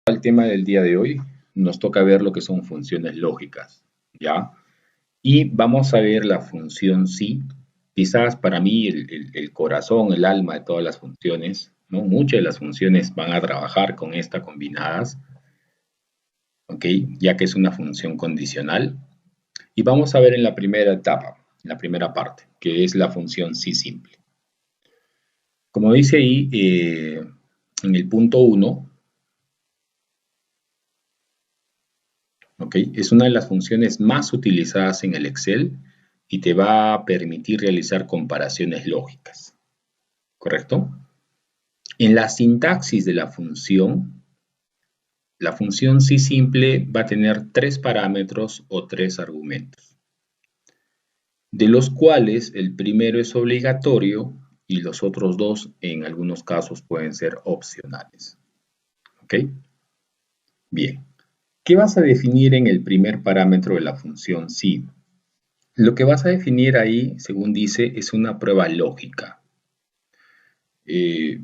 Al tema del día de hoy, nos toca ver lo que son funciones lógicas, ¿ya? Y vamos a ver la función sí, quizás para mí el corazón, el alma de todas las funciones, ¿no? Muchas de las funciones van a trabajar con esta combinadas, ¿ok? Ya que es una función condicional. Y vamos a ver en la primera etapa, en la primera parte, que es la función sí simple. Como dice ahí, en el punto 1, ¿ok? Es una de las funciones más utilizadas en el Excel y te va a permitir realizar comparaciones lógicas, ¿correcto? En la sintaxis de la función sí simple va a tener tres parámetros o tres argumentos, de los cuales el primero es obligatorio y los otros dos en algunos casos pueden ser opcionales, ¿ok? Bien, ¿qué vas a definir en el primer parámetro de la función sí? Lo que vas a definir ahí, según dice, es una prueba lógica. Eh,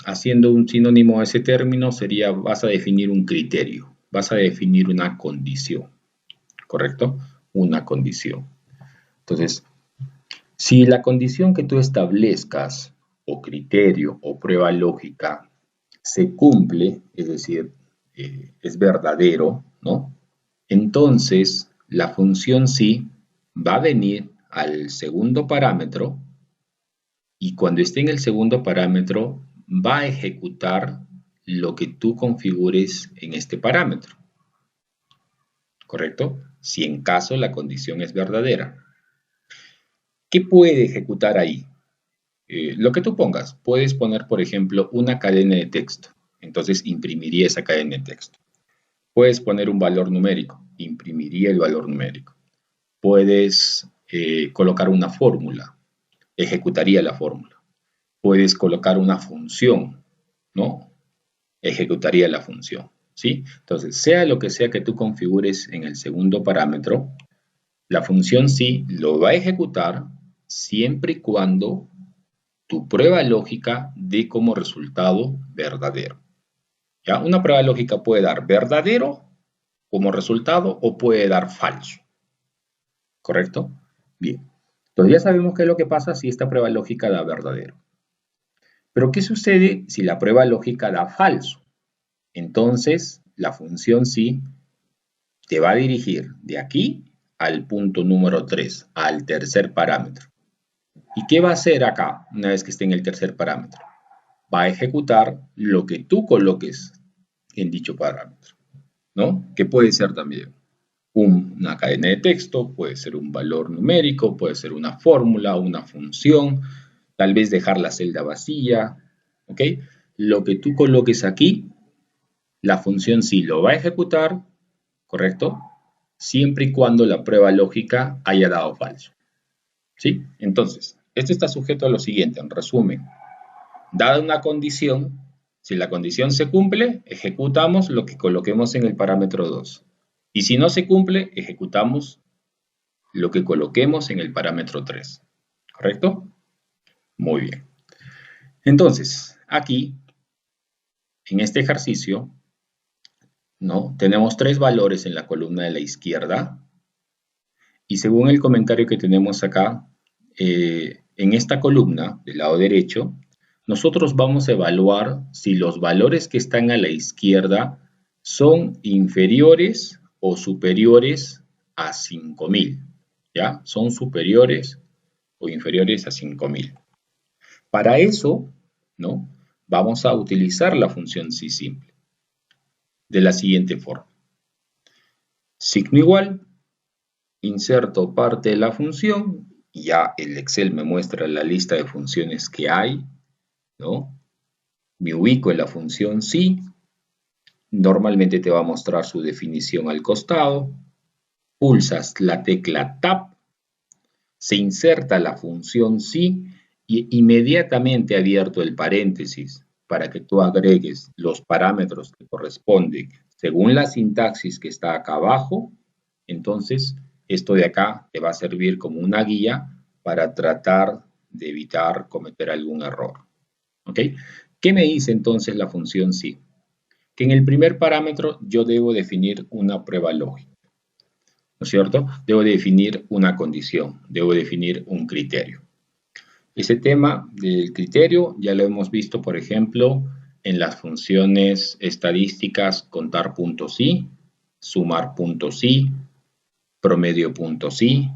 Haciendo un sinónimo a ese término sería, vas a definir un criterio, vas a definir una condición, ¿correcto? Una condición. Entonces, si la condición que tú establezcas, o criterio, o prueba lógica, se cumple, es decir, es verdadero, ¿no? Entonces, la función sí va a venir al segundo parámetro y cuando esté en el segundo parámetro va a ejecutar lo que tú configures en este parámetro, ¿correcto? Si en caso la condición es verdadera. ¿Qué puede ejecutar ahí? Lo que tú pongas. Puedes poner, por ejemplo, una cadena de texto. Entonces imprimiría esa cadena de texto. Puedes poner un valor numérico. Imprimiría el valor numérico. Puedes colocar una fórmula. Ejecutaría la fórmula. Puedes colocar una función, ¿no? Ejecutaría la función, ¿sí? Entonces, sea lo que sea que tú configures en el segundo parámetro, la función sí lo va a ejecutar siempre y cuando tu prueba lógica dé como resultado verdadero. ¿Ya? Una prueba lógica puede dar verdadero como resultado o puede dar falso, ¿correcto? Bien. Entonces ya sabemos qué es lo que pasa si esta prueba lógica da verdadero. Pero ¿qué sucede si la prueba lógica da falso? Entonces, la función sí te va a dirigir de aquí al punto número 3, al tercer parámetro. ¿Y qué va a hacer acá una vez que esté en el tercer parámetro? Va a ejecutar lo que tú coloques en dicho parámetro, ¿no? Que puede ser también una cadena de texto, puede ser un valor numérico, puede ser una fórmula, una función, tal vez dejar la celda vacía, ¿ok? Lo que tú coloques aquí, la función sí lo va a ejecutar, ¿correcto? Siempre y cuando la prueba lógica haya dado falso, ¿sí? Entonces, esto está sujeto a lo siguiente, en resumen, dada una condición, si la condición se cumple, ejecutamos lo que coloquemos en el parámetro 2. Y si no se cumple, ejecutamos lo que coloquemos en el parámetro 3. ¿Correcto? Muy bien. Entonces, aquí, en este ejercicio, ¿no? Tenemos tres valores en la columna de la izquierda. Y según el comentario que tenemos acá, en esta columna del lado derecho, nosotros vamos a evaluar si los valores que están a la izquierda son inferiores o superiores a 5000, ¿ya? Son superiores o inferiores a 5000. Para eso, ¿no? Vamos a utilizar la función sí simple de la siguiente forma. Signo igual, inserto parte de la función, y ya el Excel me muestra la lista de funciones que hay, ¿no? Me ubico en la función sí, normalmente te va a mostrar su definición al costado, pulsas la tecla Tab, se inserta la función sí y inmediatamente abierto el paréntesis para que tú agregues los parámetros que corresponden según la sintaxis que está acá abajo, entonces esto de acá te va a servir como una guía para tratar de evitar cometer algún error. ¿Ok? ¿Qué me dice entonces la función sí? que en el primer parámetro yo debo definir una prueba lógica, ¿no es cierto? Debo definir una condición, debo definir un criterio. Ese tema del criterio ya lo hemos visto, por ejemplo, en las funciones estadísticas contar puntos y, sumar puntos y, promedio puntos y,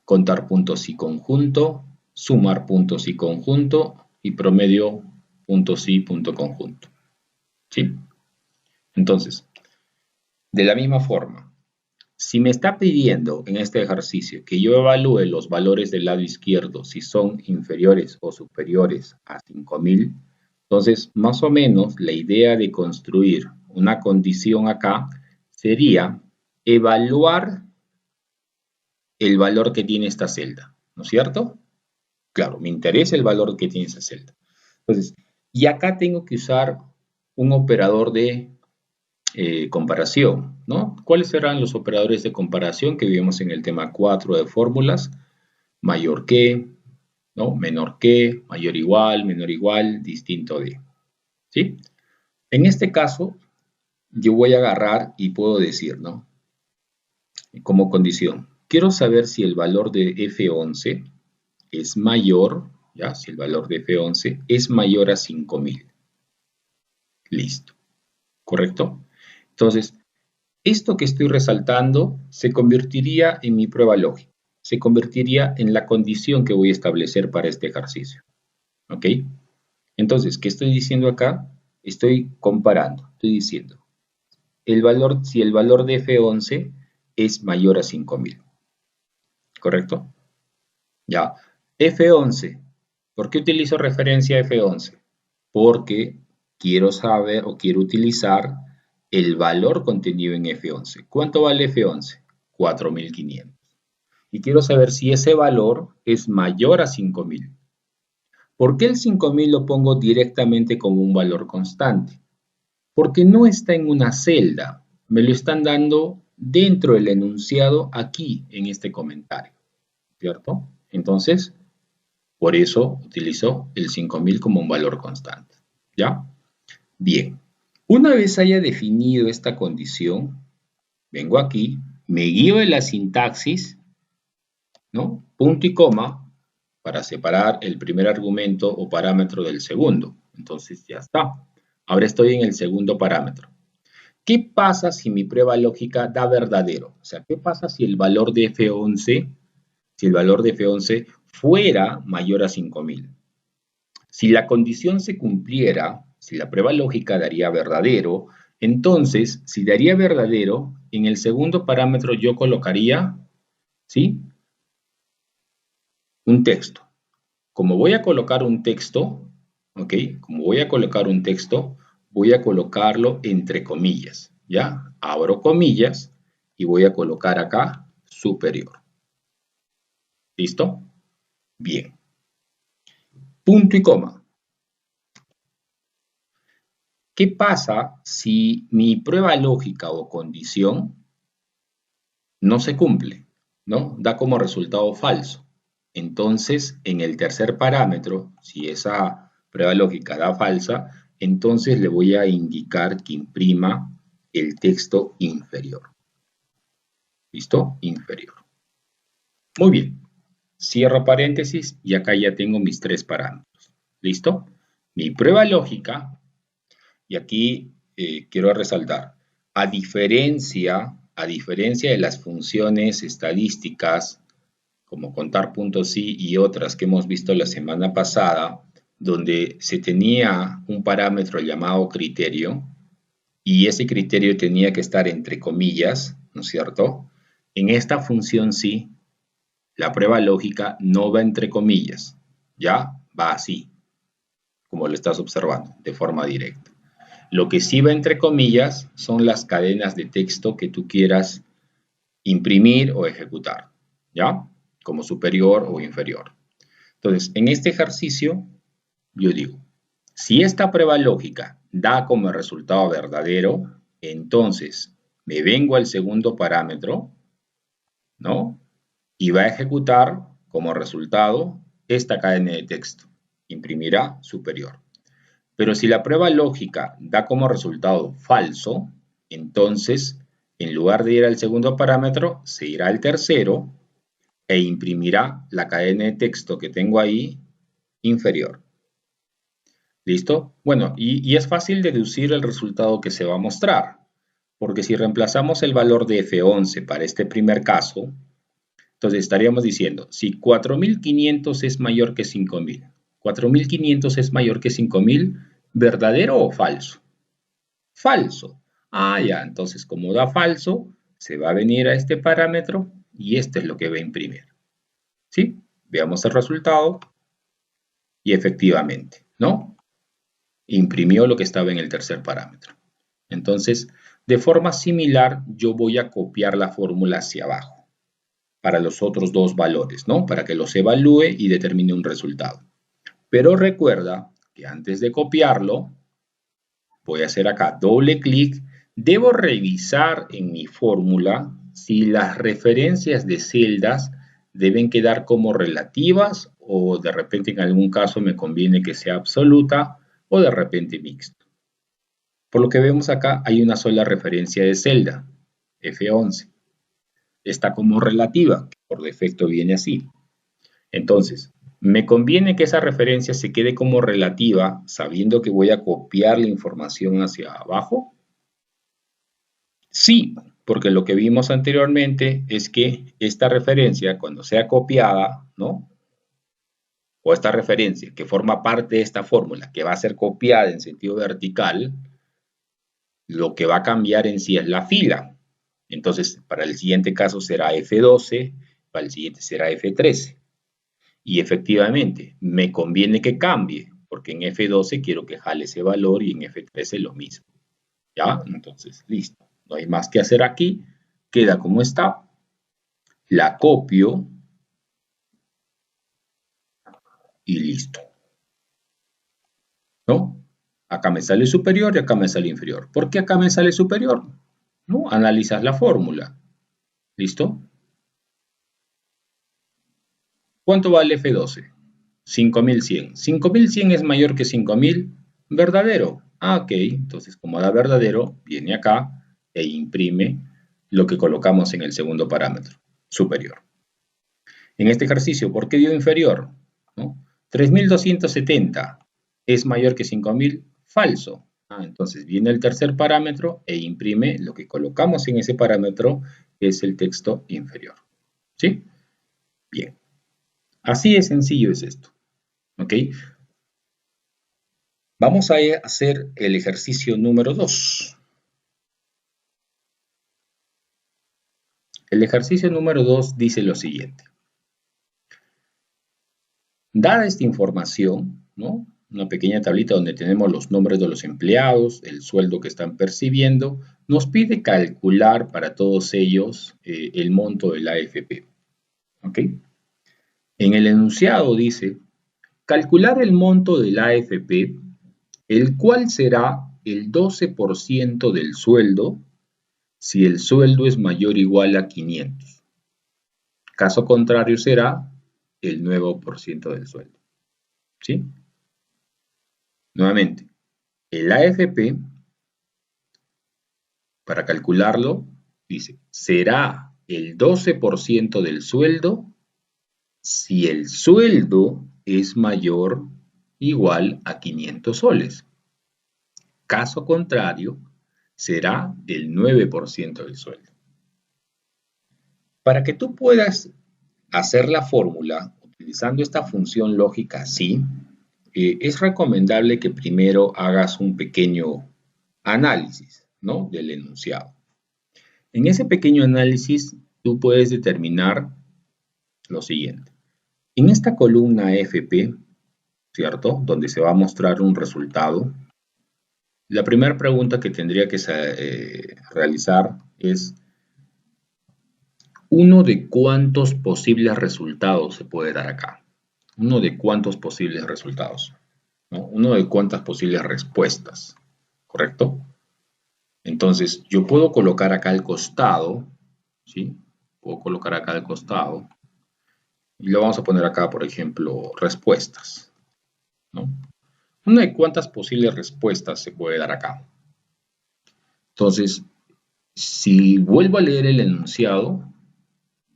contar puntos y conjunto, sumar puntos y conjunto y promedio puntos y punto conjunto. ¿Sí? Entonces, de la misma forma, si me está pidiendo en este ejercicio que yo evalúe los valores del lado izquierdo si son inferiores o superiores a 5000, entonces más o menos la idea de construir una condición acá sería evaluar el valor que tiene esta celda, ¿no es cierto? Claro, me interesa el valor que tiene esa celda. Entonces, y acá tengo que usar un operador de comparación, ¿no? ¿Cuáles serán los operadores de comparación que vimos en el tema 4 de fórmulas? Mayor que, ¿no? Menor que, mayor igual, menor igual, distinto de, ¿sí? En este caso, yo voy a agarrar y puedo decir, ¿no? Como condición, quiero saber si el valor de F11 es mayor, ¿ya? Si el valor de F11 es mayor a 5000. Listo, ¿correcto? Entonces, esto que estoy resaltando se convertiría en mi prueba lógica, se convertiría en la condición que voy a establecer para este ejercicio. ¿Ok? Entonces, ¿qué estoy diciendo acá? Estoy comparando, estoy diciendo, si el valor de F11 es mayor a 5000, ¿correcto? Ya, F11, ¿por qué utilizo referencia a F11? Porque quiero saber o quiero utilizar el valor contenido en F11. ¿Cuánto vale F11? 4500. Y quiero saber si ese valor es mayor a 5000. ¿Por qué el 5000 lo pongo directamente como un valor constante? Porque no está en una celda, me lo están dando dentro del enunciado aquí en este comentario, ¿cierto? Entonces, por eso utilizo el 5000 como un valor constante, ¿ya? Bien, una vez haya definido esta condición, vengo aquí, me guío de la sintaxis, ¿no? Punto y coma para separar el primer argumento o parámetro del segundo. Entonces ya está. Ahora estoy en el segundo parámetro. ¿Qué pasa si mi prueba lógica da verdadero? O sea, ¿qué pasa si el valor de F11, fuera mayor a 5000? Si la condición se cumpliera, si la prueba lógica daría verdadero, entonces, si daría verdadero, en el segundo parámetro yo colocaría, ¿sí? Un texto. Como voy a colocar un texto, ¿ok? Como voy a colocar un texto, voy a colocarlo entre comillas, ¿ya? Abro comillas y voy a colocar acá superior. ¿Listo? Bien. Punto y coma. ¿Qué pasa si mi prueba lógica o condición no se cumple, ¿no? Da como resultado falso. Entonces, en el tercer parámetro, si esa prueba lógica da falsa, entonces le voy a indicar que imprima el texto inferior. ¿Listo? Inferior. Muy bien. Cierro paréntesis y acá ya tengo mis tres parámetros. ¿Listo? Mi prueba lógica, y aquí quiero resaltar, a diferencia de las funciones estadísticas, como contar puntos sí y otras que hemos visto la semana pasada, donde se tenía un parámetro llamado criterio y ese criterio tenía que estar entre comillas, ¿no es cierto? En esta función sí, la prueba lógica no va entre comillas, ya va así, como lo estás observando, de forma directa. Lo que sí va entre comillas son las cadenas de texto que tú quieras imprimir o ejecutar, ¿ya? Como superior o inferior. Entonces, en este ejercicio, yo digo, si esta prueba lógica da como resultado verdadero, entonces me vengo al segundo parámetro, ¿no? Y va a ejecutar como resultado esta cadena de texto. Imprimirá superior. Pero si la prueba lógica da como resultado falso, entonces, en lugar de ir al segundo parámetro, se irá al tercero e imprimirá la cadena de texto que tengo ahí inferior. ¿Listo? Bueno, y es fácil deducir el resultado que se va a mostrar, porque si reemplazamos el valor de F11 para este primer caso, entonces estaríamos diciendo, si 4500 es mayor que 5000, 4500 es mayor que 5000, ¿verdadero o falso? Falso. Ah, ya, entonces como da falso, se va a venir a este parámetro y este es lo que va a imprimir. ¿Sí? Veamos el resultado y efectivamente, ¿no? Imprimió lo que estaba en el tercer parámetro. Entonces, de forma similar, yo voy a copiar la fórmula hacia abajo para los otros dos valores, ¿no? Para que los evalúe y determine un resultado. Pero recuerda que antes de copiarlo, voy a hacer acá doble clic. Debo revisar en mi fórmula si las referencias de celdas deben quedar como relativas o de repente en algún caso me conviene que sea absoluta o de repente mixto. Por lo que vemos acá hay una sola referencia de celda, F11. Está como relativa, por defecto viene así. Entonces, ¿me conviene que esa referencia se quede como relativa sabiendo que voy a copiar la información hacia abajo? Sí, porque lo que vimos anteriormente es que esta referencia, cuando sea copiada, ¿no? O esta referencia que forma parte de esta fórmula, que va a ser copiada en sentido vertical, lo que va a cambiar en sí es la fila. Entonces, para el siguiente caso será F12, para el siguiente será F13. Y efectivamente, me conviene que cambie, porque en F12 quiero que jale ese valor y en F13 lo mismo. ¿Ya? Entonces, listo. No hay más que hacer aquí. Queda como está. La copio y listo. ¿No? Acá me sale superior y acá me sale inferior. ¿Por qué acá me sale superior? ¿No? Analizas la fórmula. ¿Listo? ¿Cuánto vale F12? 5100. 5100 es mayor que 5000. ¿Verdadero? Ah, ok. Entonces, como da verdadero, viene acá e imprime lo que colocamos en el segundo parámetro, superior. En este ejercicio, ¿por qué dio inferior? ¿No? 3270 es mayor que 5000. Falso. Ah, entonces viene el tercer parámetro e imprime lo que colocamos en ese parámetro, que es el texto inferior. ¿Sí? Bien. Así de sencillo es esto. ¿Ok? Vamos a hacer el ejercicio número 2. El ejercicio número 2 dice lo siguiente. Dada esta información, ¿no? Una pequeña tablita donde tenemos los nombres de los empleados, el sueldo que están percibiendo, nos pide calcular para todos ellos el monto de la AFP. ¿Ok? En el enunciado dice, calcular el monto de la AFP, el cual será el 12% del sueldo si el sueldo es mayor o igual a 500. Caso contrario será el 9% del sueldo. ¿Sí? Nuevamente, el AFP, para calcularlo, dice, será el 12% del sueldo si el sueldo es mayor o igual a 500 soles. Caso contrario, será el 9% del sueldo. Para que tú puedas hacer la fórmula utilizando esta función lógica así, es recomendable que primero hagas un pequeño análisis, ¿no? Del enunciado. En ese pequeño análisis, tú puedes determinar lo siguiente. En esta columna FP, ¿cierto? Donde se va a mostrar un resultado, la primera pregunta que tendría que realizar es uno de cuántos posibles resultados se puede dar acá. Uno de cuántos posibles resultados, ¿no? Uno de cuántas posibles respuestas, ¿correcto? Entonces, yo puedo colocar acá al costado, ¿sí? Puedo colocar acá al costado y lo vamos a poner acá, por ejemplo, respuestas, ¿no? una de cuántas posibles respuestas se puede dar acá. Entonces, si vuelvo a leer el enunciado,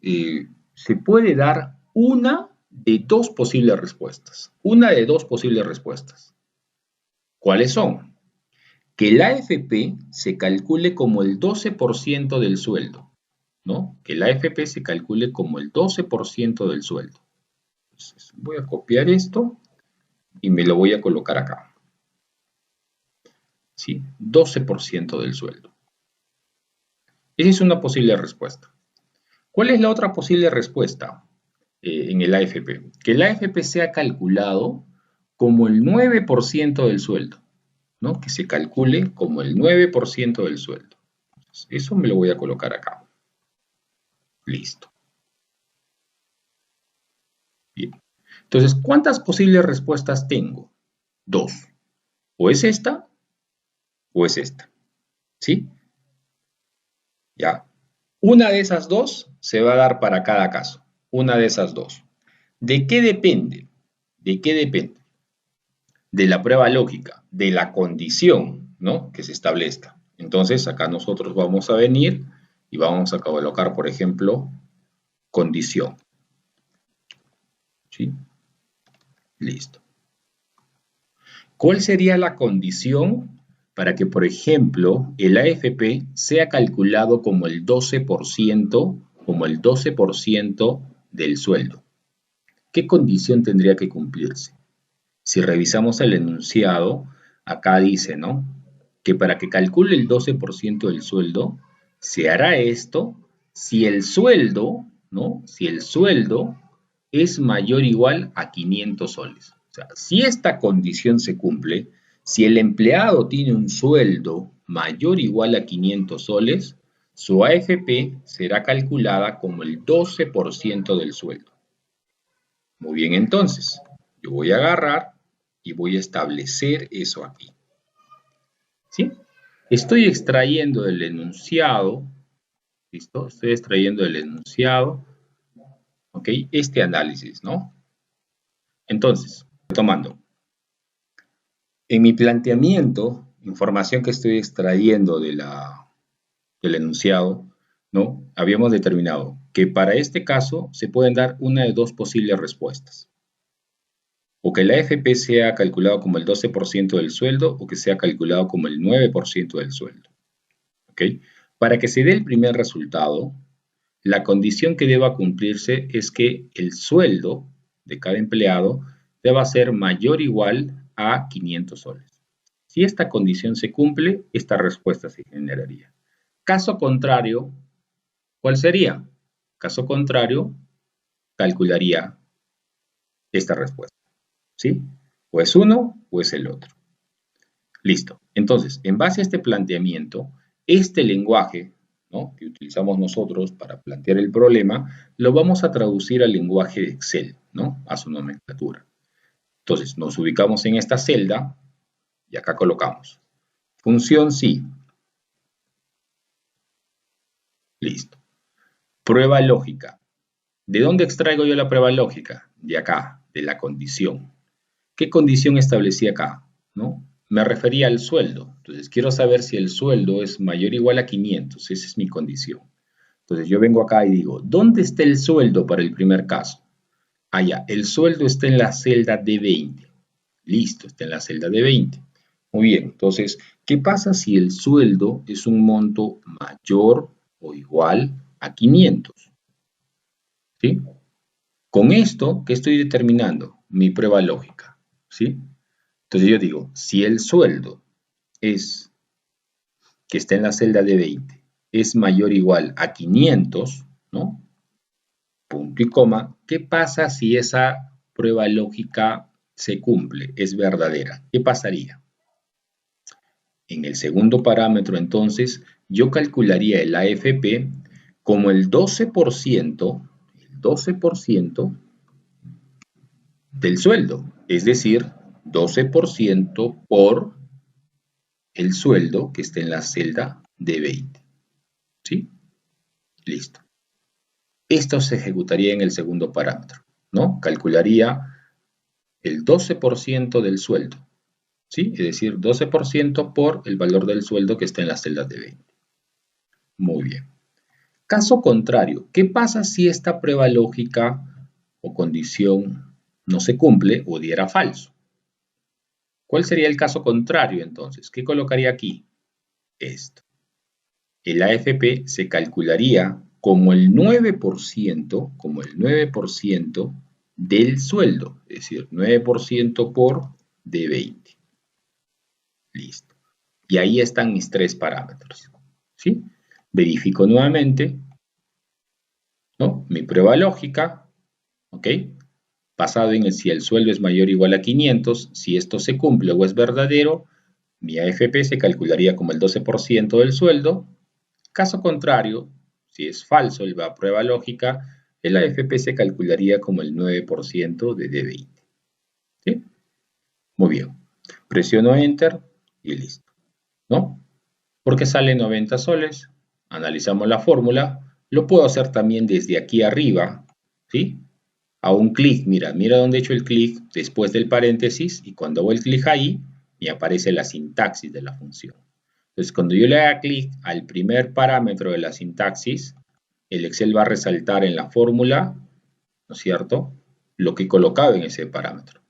se puede dar una de dos posibles respuestas. Una de dos posibles respuestas. ¿Cuáles son? Que la AFP se calcule como el 12% del sueldo, ¿no? Que la AFP se calcule como el 12% del sueldo. Entonces, voy a copiar esto y me lo voy a colocar acá. ¿Sí? 12% del sueldo. Esa es una posible respuesta. ¿Cuál es la otra posible respuesta en el AFP? Que el AFP sea calculado como el 9% del sueldo, ¿no? Que se calcule como el 9% del sueldo. Entonces, eso me lo voy a colocar acá. Listo. Bien. Entonces, ¿cuántas posibles respuestas tengo? Dos. O es esta o es esta. ¿Sí? Ya. Una de esas dos se va a dar para cada caso. Una de esas dos. ¿De qué depende? ¿De qué depende? De la prueba lógica, de la condición, ¿no? Que se establezca. Entonces, acá nosotros vamos a venir y vamos a colocar, por ejemplo, condición. ¿Sí? Listo. ¿Cuál sería la condición para que, por ejemplo, el AFP sea calculado como el 12%, del sueldo? ¿Qué condición tendría que cumplirse? Si revisamos el enunciado, acá dice, ¿no? Que para que calcule el 12% del sueldo, se hará esto si el sueldo, ¿no? Si el sueldo es mayor o igual a 500 soles. O sea, si esta condición se cumple, si el empleado tiene un sueldo mayor o igual a 500 soles, su AFP será calculada como el 12% del sueldo. Muy bien, entonces, yo voy a agarrar y voy a establecer eso aquí. ¿Sí? Estoy extrayendo del enunciado, ¿listo? Estoy extrayendo del enunciado, ¿ok? Este análisis, ¿no? Entonces, retomando. En mi planteamiento, información que estoy extrayendo del enunciado, ¿no? Habíamos determinado que para este caso se pueden dar una de dos posibles respuestas. O que la AFP sea calculado como el 12% del sueldo o que sea calculado como el 9% del sueldo. ¿Ok? Para que se dé el primer resultado, la condición que deba cumplirse es que el sueldo de cada empleado deba ser mayor o igual a 500 soles. Si esta condición se cumple, esta respuesta se generaría. Caso contrario, ¿cuál sería? Caso contrario, calcularía esta respuesta. ¿Sí? O es uno o es el otro. Listo. Entonces, en base a este planteamiento, este lenguaje, ¿no?, que utilizamos nosotros para plantear el problema, lo vamos a traducir al lenguaje de Excel, ¿no?, a su nomenclatura. Entonces, nos ubicamos en esta celda y acá colocamos función sí. Listo. Prueba lógica. ¿De dónde extraigo yo la prueba lógica? De acá, de la condición. ¿Qué condición establecí acá? ¿No? Me refería al sueldo. Entonces, quiero saber si el sueldo es mayor o igual a 500. Esa es mi condición. Entonces, yo vengo acá y digo, ¿dónde está el sueldo para el primer caso? Ah, ya, el sueldo está en la celda D20. Listo, está en la celda D20. Muy bien, entonces, ¿qué pasa si el sueldo es un monto mayor o igual a 500? ¿Sí? Con esto, ¿qué estoy determinando? Mi prueba lógica. ¿Sí? Entonces yo digo, si el sueldo es, que está en la celda de 20, es mayor o igual a 500, ¿no? Punto y coma, ¿qué pasa si esa prueba lógica se cumple, es verdadera? ¿Qué pasaría? En el segundo parámetro, entonces, yo calcularía el AFP como el 12%, del sueldo, es decir, 12% por el sueldo que esté en la celda de 20. ¿Sí? Listo. Esto se ejecutaría en el segundo parámetro, ¿no? Calcularía el 12% del sueldo. ¿sí? Es decir, 12% por el valor del sueldo que está en las celdas de 20. Muy bien. Caso contrario, ¿qué pasa si esta prueba lógica o condición no se cumple o diera falso? ¿Cuál sería el caso contrario entonces? ¿Qué colocaría aquí? Esto. El AFP se calcularía como el 9% del sueldo, es decir, 9% por de 20. Listo. Y ahí están mis tres parámetros. ¿Sí? Verifico nuevamente, ¿no? Mi prueba lógica, ¿ok? Basado en si el sueldo es mayor o igual a 500, si esto se cumple o es verdadero, mi AFP se calcularía como el 12% del sueldo. Caso contrario, si es falso la prueba lógica, el AFP se calcularía como el 9% de D20. ¿Sí? Muy bien. Presiono Enter y listo. ¿No? Porque sale 90 soles. Analizamos la fórmula. Lo puedo hacer también desde aquí arriba. ¿Sí? A un clic, mira dónde he hecho el clic después del paréntesis y cuando hago el clic ahí, me aparece la sintaxis de la función. Entonces, cuando yo le haga clic al primer parámetro de la sintaxis, el Excel va a resaltar en la fórmula, ¿no es cierto?, lo que he colocado en ese parámetro.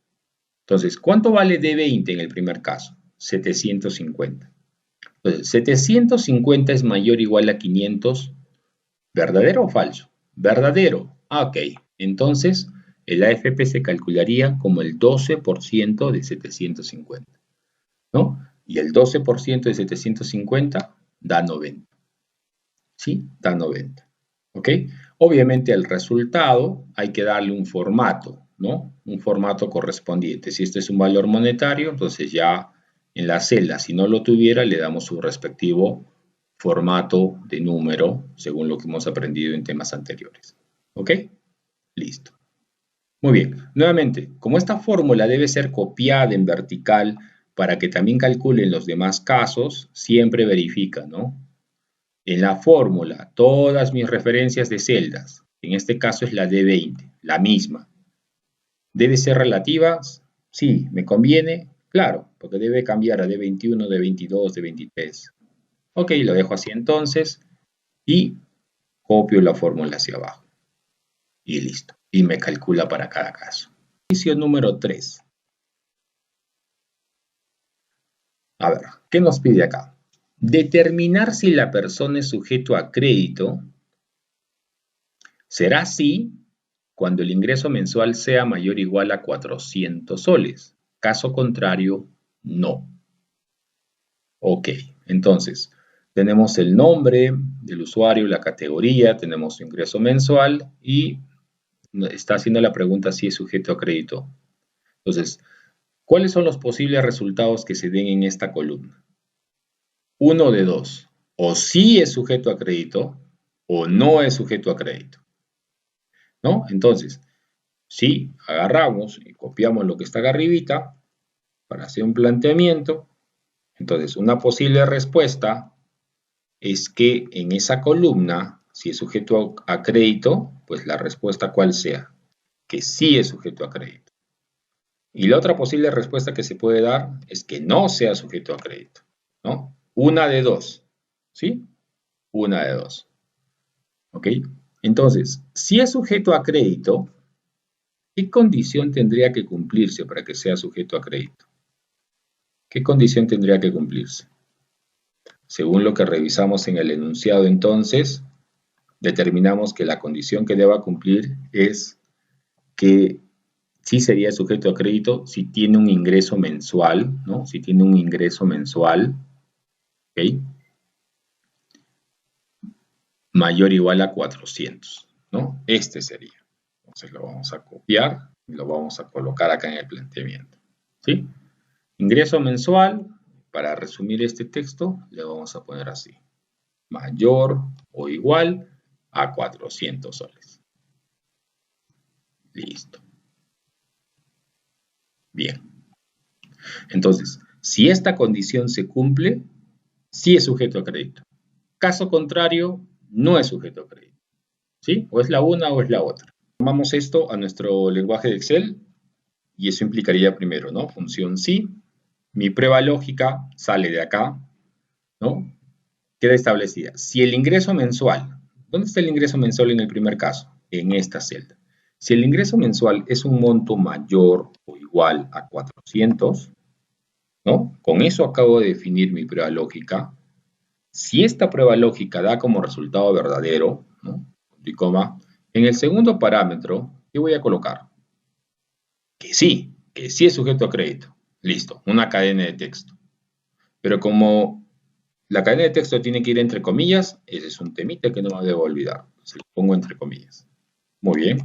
Entonces, ¿cuánto vale D20 en el primer caso? 750. Entonces, 750 es mayor o igual a 500, ¿verdadero o falso? Verdadero. Ok. Entonces, el AFP se calcularía como el 12% de 750, ¿no? Y el 12% de 750 da 90. ¿Sí? Da 90. ¿Ok? Obviamente al resultado hay que darle un formato, ¿no? Un formato correspondiente. Si este es un valor monetario, entonces ya en la celda, si no lo tuviera, le damos su respectivo formato de número, según lo que hemos aprendido en temas anteriores. ¿Ok? Listo. Muy bien. Nuevamente, como esta fórmula debe ser copiada en vertical para que también calculen los demás casos, siempre verifica, ¿no? En la fórmula, todas mis referencias de celdas, en este caso es la D20, la misma. ¿Debe ser relativas? Sí, ¿me conviene? Claro, porque debe cambiar a D21, D22, D23. Ok, lo dejo así entonces y copio la fórmula hacia abajo. Y listo. Y me calcula para cada caso. Ejercicio número 3. A ver, ¿qué nos pide acá? Determinar si la persona es sujeto a crédito será así cuando el ingreso mensual sea mayor o igual a 400 soles. Caso contrario, no. Ok, entonces tenemos el nombre del usuario, la categoría, tenemos su ingreso mensual y está haciendo la pregunta si es sujeto a crédito. Entonces, ¿cuáles son los posibles resultados que se den en esta columna? Uno de dos. O sí es sujeto a crédito o no es sujeto a crédito. ¿No? Entonces, si agarramos y copiamos lo que está acá arribita para hacer un planteamiento, entonces una posible respuesta es que en esa columna, si es sujeto a crédito, pues la respuesta cuál sea, que sí es sujeto a crédito. Y la otra posible respuesta que se puede dar es que no sea sujeto a crédito, ¿no? Una de dos, ¿sí? Una de dos, ¿ok? Entonces, si es sujeto a crédito, ¿qué condición tendría que cumplirse para que sea sujeto a crédito? ¿Qué condición tendría que cumplirse? Según lo que revisamos en el enunciado entonces, determinamos que la condición que deba cumplir es que sí sería sujeto a crédito si tiene un ingreso mensual, ¿no? Si tiene un ingreso mensual, ¿ok? Mayor o igual a 400, ¿no? Este sería. Entonces lo vamos a copiar y lo vamos a colocar acá en el planteamiento, ¿sí? Ingreso mensual, para resumir este texto, le vamos a poner así. Mayor o igual a 400 soles. Listo. Bien. Entonces, si esta condición se cumple, sí es sujeto a crédito. Caso contrario, no es sujeto a crédito. ¿Sí? O es la una o es la otra. Tomamos esto a nuestro lenguaje de Excel y eso implicaría primero, ¿no? Función sí, Mi prueba lógica sale de acá, ¿no? Queda establecida. Si el ingreso mensual, ¿dónde está el ingreso mensual en el primer caso? En esta celda. Si el ingreso mensual es un monto mayor o igual a 400, ¿no? Con eso acabo de definir mi prueba lógica. Si esta prueba lógica da como resultado verdadero, ¿no? Punto y coma, en el segundo parámetro, ¿qué voy a colocar? Que sí es sujeto a crédito. Listo, una cadena de texto. Pero como la cadena de texto tiene que ir entre comillas, ese es un temita que no me debo olvidar. Se lo pongo entre comillas. Muy bien.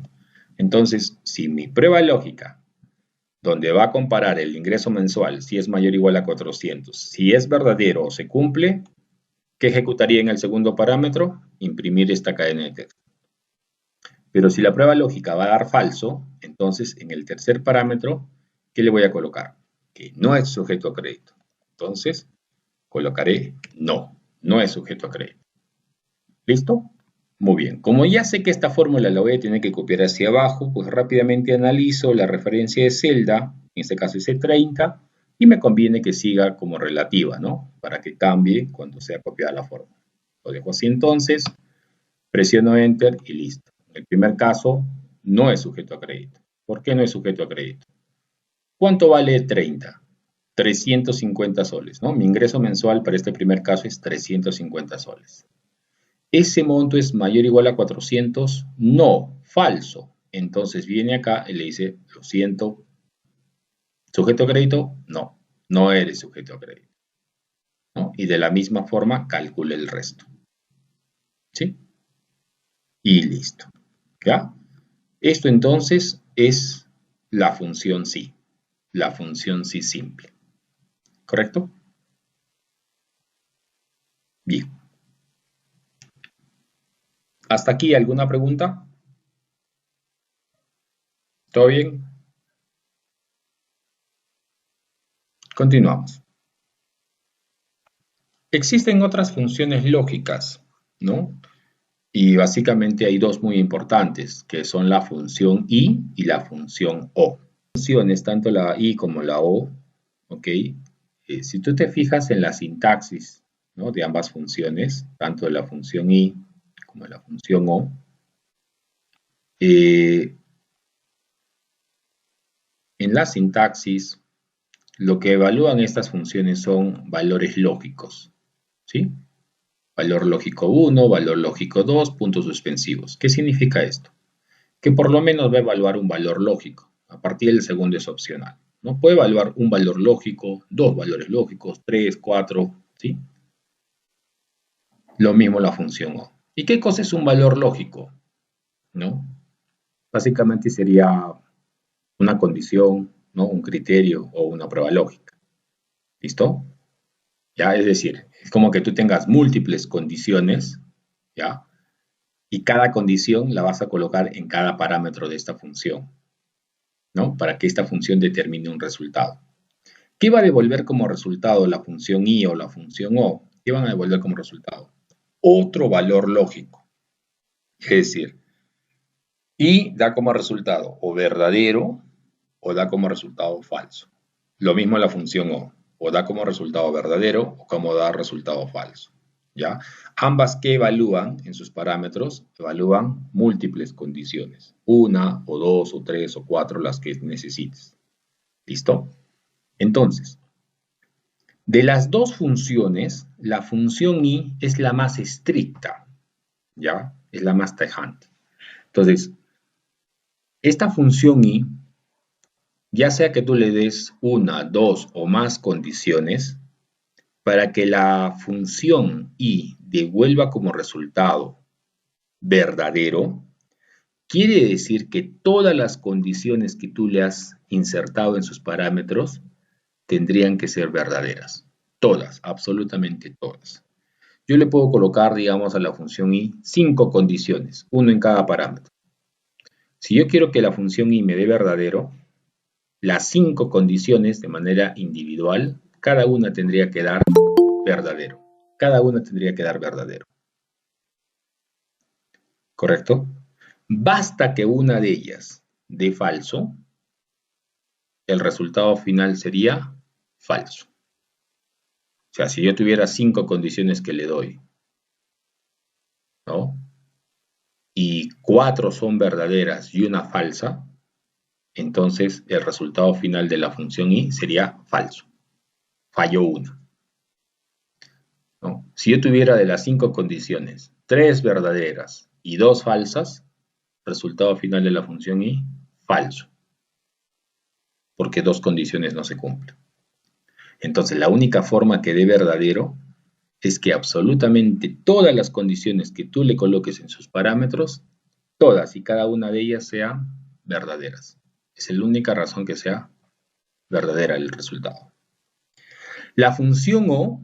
Entonces, si mi prueba lógica, donde va a comparar el ingreso mensual, si es mayor o igual a 400, si es verdadero o se cumple, ¿qué ejecutaría en el segundo parámetro? Imprimir esta cadena de texto. Pero si la prueba lógica va a dar falso, entonces en el tercer parámetro, ¿qué le voy a colocar? Que no es sujeto a crédito. Entonces, colocaré no, no es sujeto a crédito. ¿Listo? Muy bien. Como ya sé que esta fórmula la voy a tener que copiar hacia abajo, pues rápidamente analizo la referencia de celda, en este caso es E30, y me conviene que siga como relativa, ¿no? Para que cambie cuando sea copiada la fórmula. Lo dejo así entonces, presiono Enter y listo. En el primer caso, no es sujeto a crédito. ¿Por qué no es sujeto a crédito? ¿Cuánto vale 30? 350 soles, ¿no? Mi ingreso mensual para este primer caso es 350 soles. ¿Ese monto es mayor o igual a 400? No, falso. Entonces viene acá y le dice, lo siento, ¿sujeto a crédito? No, no eres sujeto a crédito, ¿no? Y de la misma forma calcule el resto, ¿sí? Y listo, ¿ya? Esto entonces es la función sí, la función sí simple, ¿correcto? Bien. ¿Hasta aquí alguna pregunta? ¿Todo bien? Continuamos. Existen otras funciones lógicas, ¿no? Y básicamente hay dos muy importantes, que son la función i y la función o. Funciones, tanto la i como la o, ¿ok? Si tú te fijas en la sintaxis, ¿no? De ambas funciones, tanto de la función i como de la función o, eh, en la sintaxis lo que evalúan estas funciones son valores lógicos, ¿sí? Valor lógico 1, valor lógico 2, puntos suspensivos. ¿Qué significa esto? Que por lo menos va a evaluar un valor lógico. A partir del segundo es opcional. ¿No? Puede evaluar un valor lógico, dos valores lógicos, tres, cuatro, ¿sí? Lo mismo la función O. ¿Y qué cosa es un valor lógico? ¿No? Básicamente sería una condición, ¿no? Un criterio o una prueba lógica. ¿Listo? ¿Ya? Es decir, es como que tú tengas múltiples condiciones, ¿ya? Y cada condición la vas a colocar en cada parámetro de esta función, ¿no? Para que esta función determine un resultado. ¿Qué va a devolver como resultado la función i o la función o? ¿Qué van a devolver como resultado? Otro valor lógico. Es decir, i da como resultado o verdadero o da como resultado falso. Lo mismo la función o da como resultado verdadero o como da resultado falso. ¿Ya? Ambas que evalúan en sus parámetros, evalúan múltiples condiciones. Una o dos o tres o cuatro las que necesites. ¿Listo? Entonces, de las dos funciones, la función i es la más estricta, ¿ya? Es la más tajante. Entonces, esta función i, ya sea que tú le des una, dos o más condiciones, para que la función i devuelva como resultado verdadero, quiere decir que todas las condiciones que tú le has insertado en sus parámetros tendrían que ser verdaderas. Todas, absolutamente todas. Yo le puedo colocar, digamos, a la función i 5 condiciones, uno en cada parámetro. Si yo quiero que la función i me dé verdadero, las 5 condiciones de manera individual, cada una tendría que dar verdadero. Cada una tendría que dar verdadero. ¿Correcto? Basta que una de ellas dé falso, el resultado final sería falso. O sea, si yo tuviera 5 condiciones que le doy, ¿no? Y 4 son verdaderas y una falsa, entonces el resultado final de la función y sería falso. Falló una, ¿no? Si yo tuviera de las 5 condiciones 3 verdaderas y 2 falsas, resultado final de la función y falso, porque 2 condiciones no se cumplen. Entonces la única forma que dé verdadero es que absolutamente todas las condiciones que tú le coloques en sus parámetros, todas y cada una de ellas sean verdaderas. Es la única razón que sea verdadera el resultado. La función O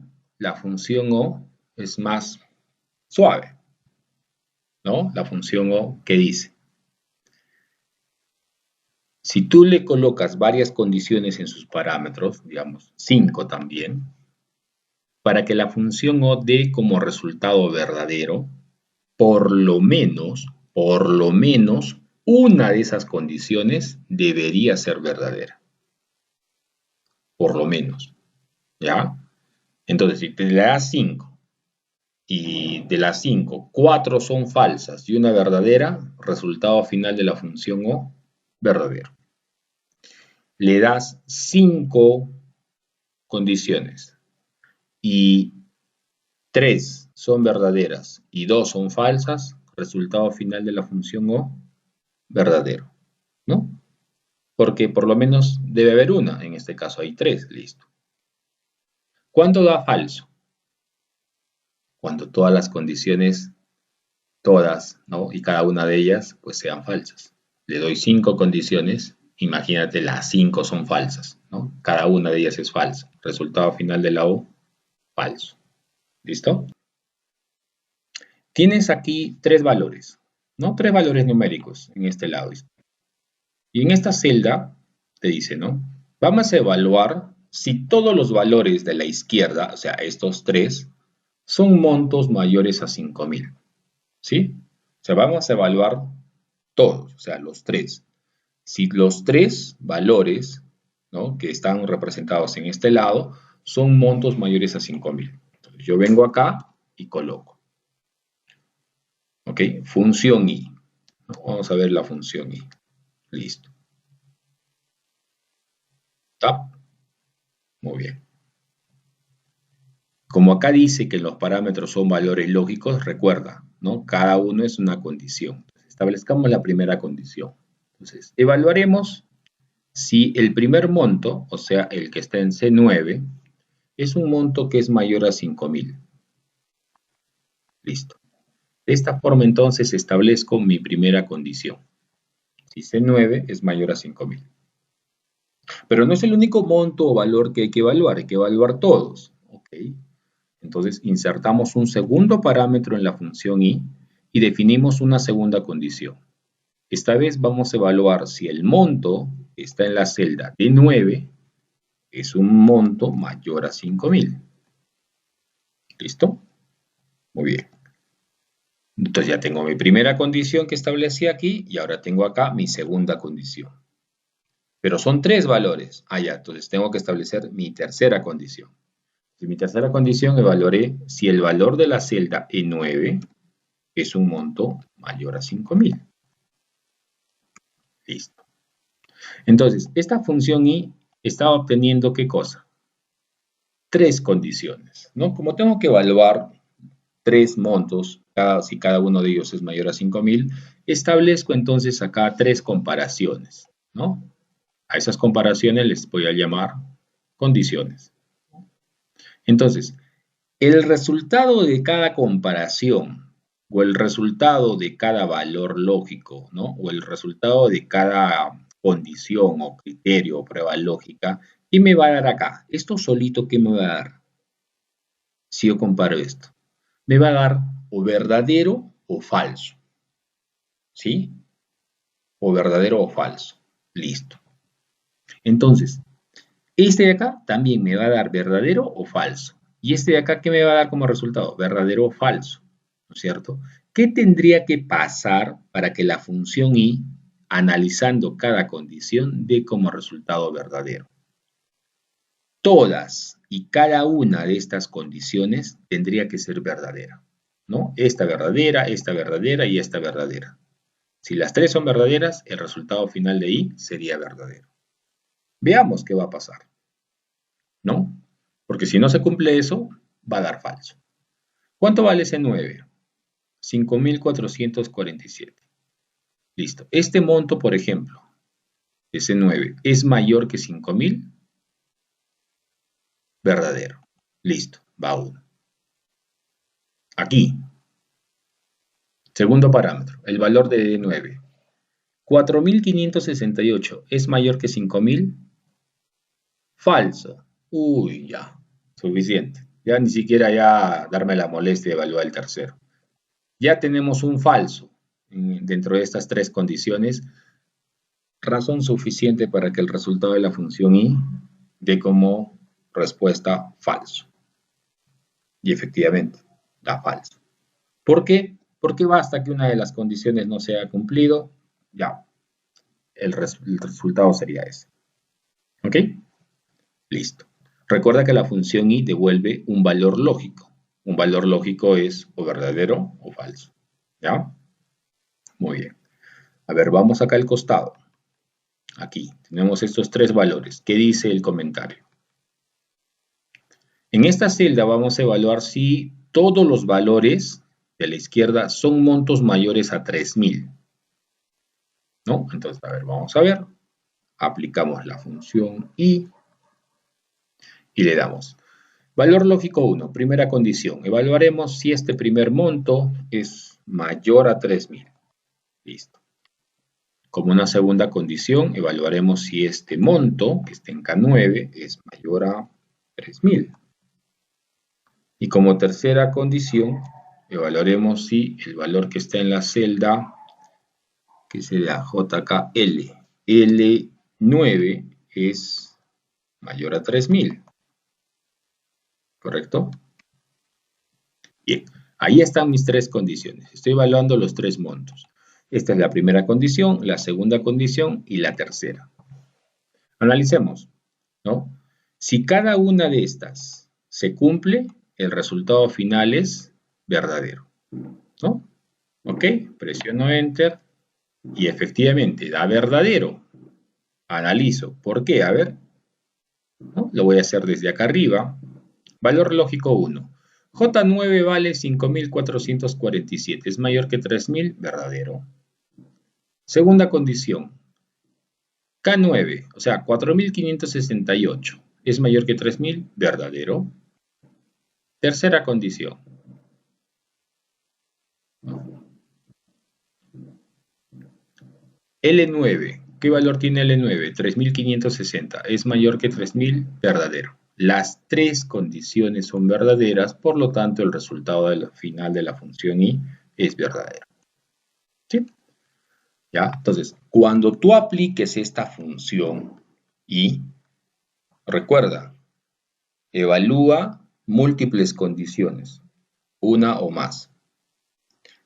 es más suave, ¿no? La función O, ¿qué dice? Si tú le colocas varias condiciones en sus parámetros, digamos 5 también, para que la función O dé como resultado verdadero, por lo menos, una de esas condiciones debería ser verdadera. Por lo menos, ¿ya? Entonces, si te le das 5 y de las 5, 4 son falsas y una verdadera, resultado final de la función O, verdadero. Le das 5 condiciones y 3 son verdaderas y 2 son falsas, resultado final de la función O, verdadero, ¿no? Porque por lo menos debe haber una, en este caso hay 3, listo. ¿Cuánto da falso? Cuando todas las condiciones, todas, ¿no? Y cada una de ellas, pues sean falsas. Le doy 5 condiciones, imagínate las 5 son falsas, ¿no? Cada una de ellas es falsa. Resultado final de la O, falso. ¿Listo? Tienes aquí 3 valores, ¿no? 3 valores numéricos en este lado. Y en esta celda te dice, ¿no? Vamos a evaluar si todos los valores de la izquierda, o sea, estos 3, son montos mayores a 5.000, ¿sí? O sea, vamos a evaluar todos, o sea, los 3. Si los 3 valores, ¿no?, que están representados en este lado son montos mayores a 5.000. Entonces, yo vengo acá y coloco. ¿Ok? Función i. Vamos a ver la función i. Listo. ¿Está? Muy bien. Como acá dice que los parámetros son valores lógicos, recuerda, ¿no? Cada uno es una condición. Establezcamos la primera condición. Entonces, evaluaremos si el primer monto, o sea, el que está en C9, es un monto que es mayor a 5.000. Listo. De esta forma, entonces, establezco mi primera condición. Si C9 es mayor a 5.000. Pero no es el único monto o valor que hay que evaluar todos. ¿Ok? Entonces, insertamos un segundo parámetro en la función i y definimos una segunda condición. Esta vez vamos a evaluar si el monto que está en la celda D9 es un monto mayor a 5.000. ¿Listo? Muy bien. Entonces ya tengo mi primera condición que establecí aquí y ahora tengo acá mi segunda condición. Pero son 3 valores. Ah, ya, entonces tengo que establecer mi tercera condición. En mi tercera condición evaluaré si el valor de la celda E9 es un monto mayor a 5.000. Listo. Entonces, esta función i está obteniendo ¿qué cosa? 3 condiciones, ¿no? Como tengo que evaluar 3 montos, si cada uno de ellos es mayor a 5.000, establezco entonces acá 3 comparaciones, ¿no? A esas comparaciones les voy a llamar condiciones. Entonces, el resultado de cada comparación o el resultado de cada valor lógico, ¿no? O el resultado de cada condición o criterio o prueba lógica, ¿qué me va a dar acá? Esto solito, ¿qué me va a dar? Si yo comparo esto, me va a dar o verdadero o falso, ¿sí? O verdadero o falso. Listo. Entonces, este de acá también me va a dar verdadero o falso. Y este de acá, ¿qué me va a dar como resultado? Verdadero o falso, ¿no es cierto? ¿Qué tendría que pasar para que la función i, analizando cada condición, dé como resultado verdadero? todas y cada una de estas condiciones tendría que ser verdadera, ¿no? Esta verdadera y esta verdadera. Si las tres son verdaderas, el resultado final de I sería verdadero. Veamos qué va a pasar, ¿no? Porque si no se cumple eso, va a dar falso. ¿Cuánto vale ese 9? 5.447. Listo. Este monto, por ejemplo, ese 9, ¿es mayor que 5.000? Verdadero. Listo, va 1. Aquí, segundo parámetro, el valor de 9. 4.568 es mayor que 5.000. Falso. Uy, ya, suficiente. Ya ni siquiera ya darme la molestia de evaluar el tercero. Ya tenemos un falso dentro de estas tres condiciones, razón suficiente para que el resultado de la función I dé como respuesta falso. Y efectivamente, da falso. ¿Por qué? Porque basta que una de las condiciones no sea cumplido, ya, el resultado sería ese. ¿Ok? Listo. Recuerda que la función I devuelve un valor lógico. Un valor lógico es o verdadero o falso. ¿Ya? Muy bien. A ver, vamos acá al costado. Aquí tenemos estos tres valores. ¿Qué dice el comentario? En esta celda vamos a evaluar si todos los valores de la izquierda son montos mayores a 3.000. ¿No? Entonces, a ver, vamos a ver. Aplicamos la función I y le damos. Valor lógico 1, primera condición. Evaluaremos si este primer monto es mayor a 3.000. Listo. Como una segunda condición, evaluaremos si este monto, que está en K9, es mayor a 3.000. Y como tercera condición, evaluaremos si el valor que está en la celda, que sería JKL, L9 es mayor a 3.000. ¿Correcto? Bien, ahí están mis tres condiciones. Estoy evaluando los tres montos. Esta es la primera condición, la segunda condición y la tercera. Analicemos, ¿no? Si cada una de estas se cumple, el resultado final es verdadero, ¿no? Ok, presiono Enter y efectivamente da verdadero. Analizo. ¿Por qué? A ver, ¿no? Lo voy a hacer desde acá arriba. Valor lógico 1. J9 vale 5.447. ¿Es mayor que 3.000? Verdadero. Segunda condición. K9, o sea, 4.568. ¿Es mayor que 3.000? Verdadero. Tercera condición. L9. ¿Qué valor tiene L9? 3.560. ¿Es mayor que 3.000? Verdadero. Las tres condiciones son verdaderas, por lo tanto el resultado final de la función I es verdadero. ¿Sí? ¿Ya? Entonces, cuando tú apliques esta función I, recuerda, evalúa múltiples condiciones, una o más.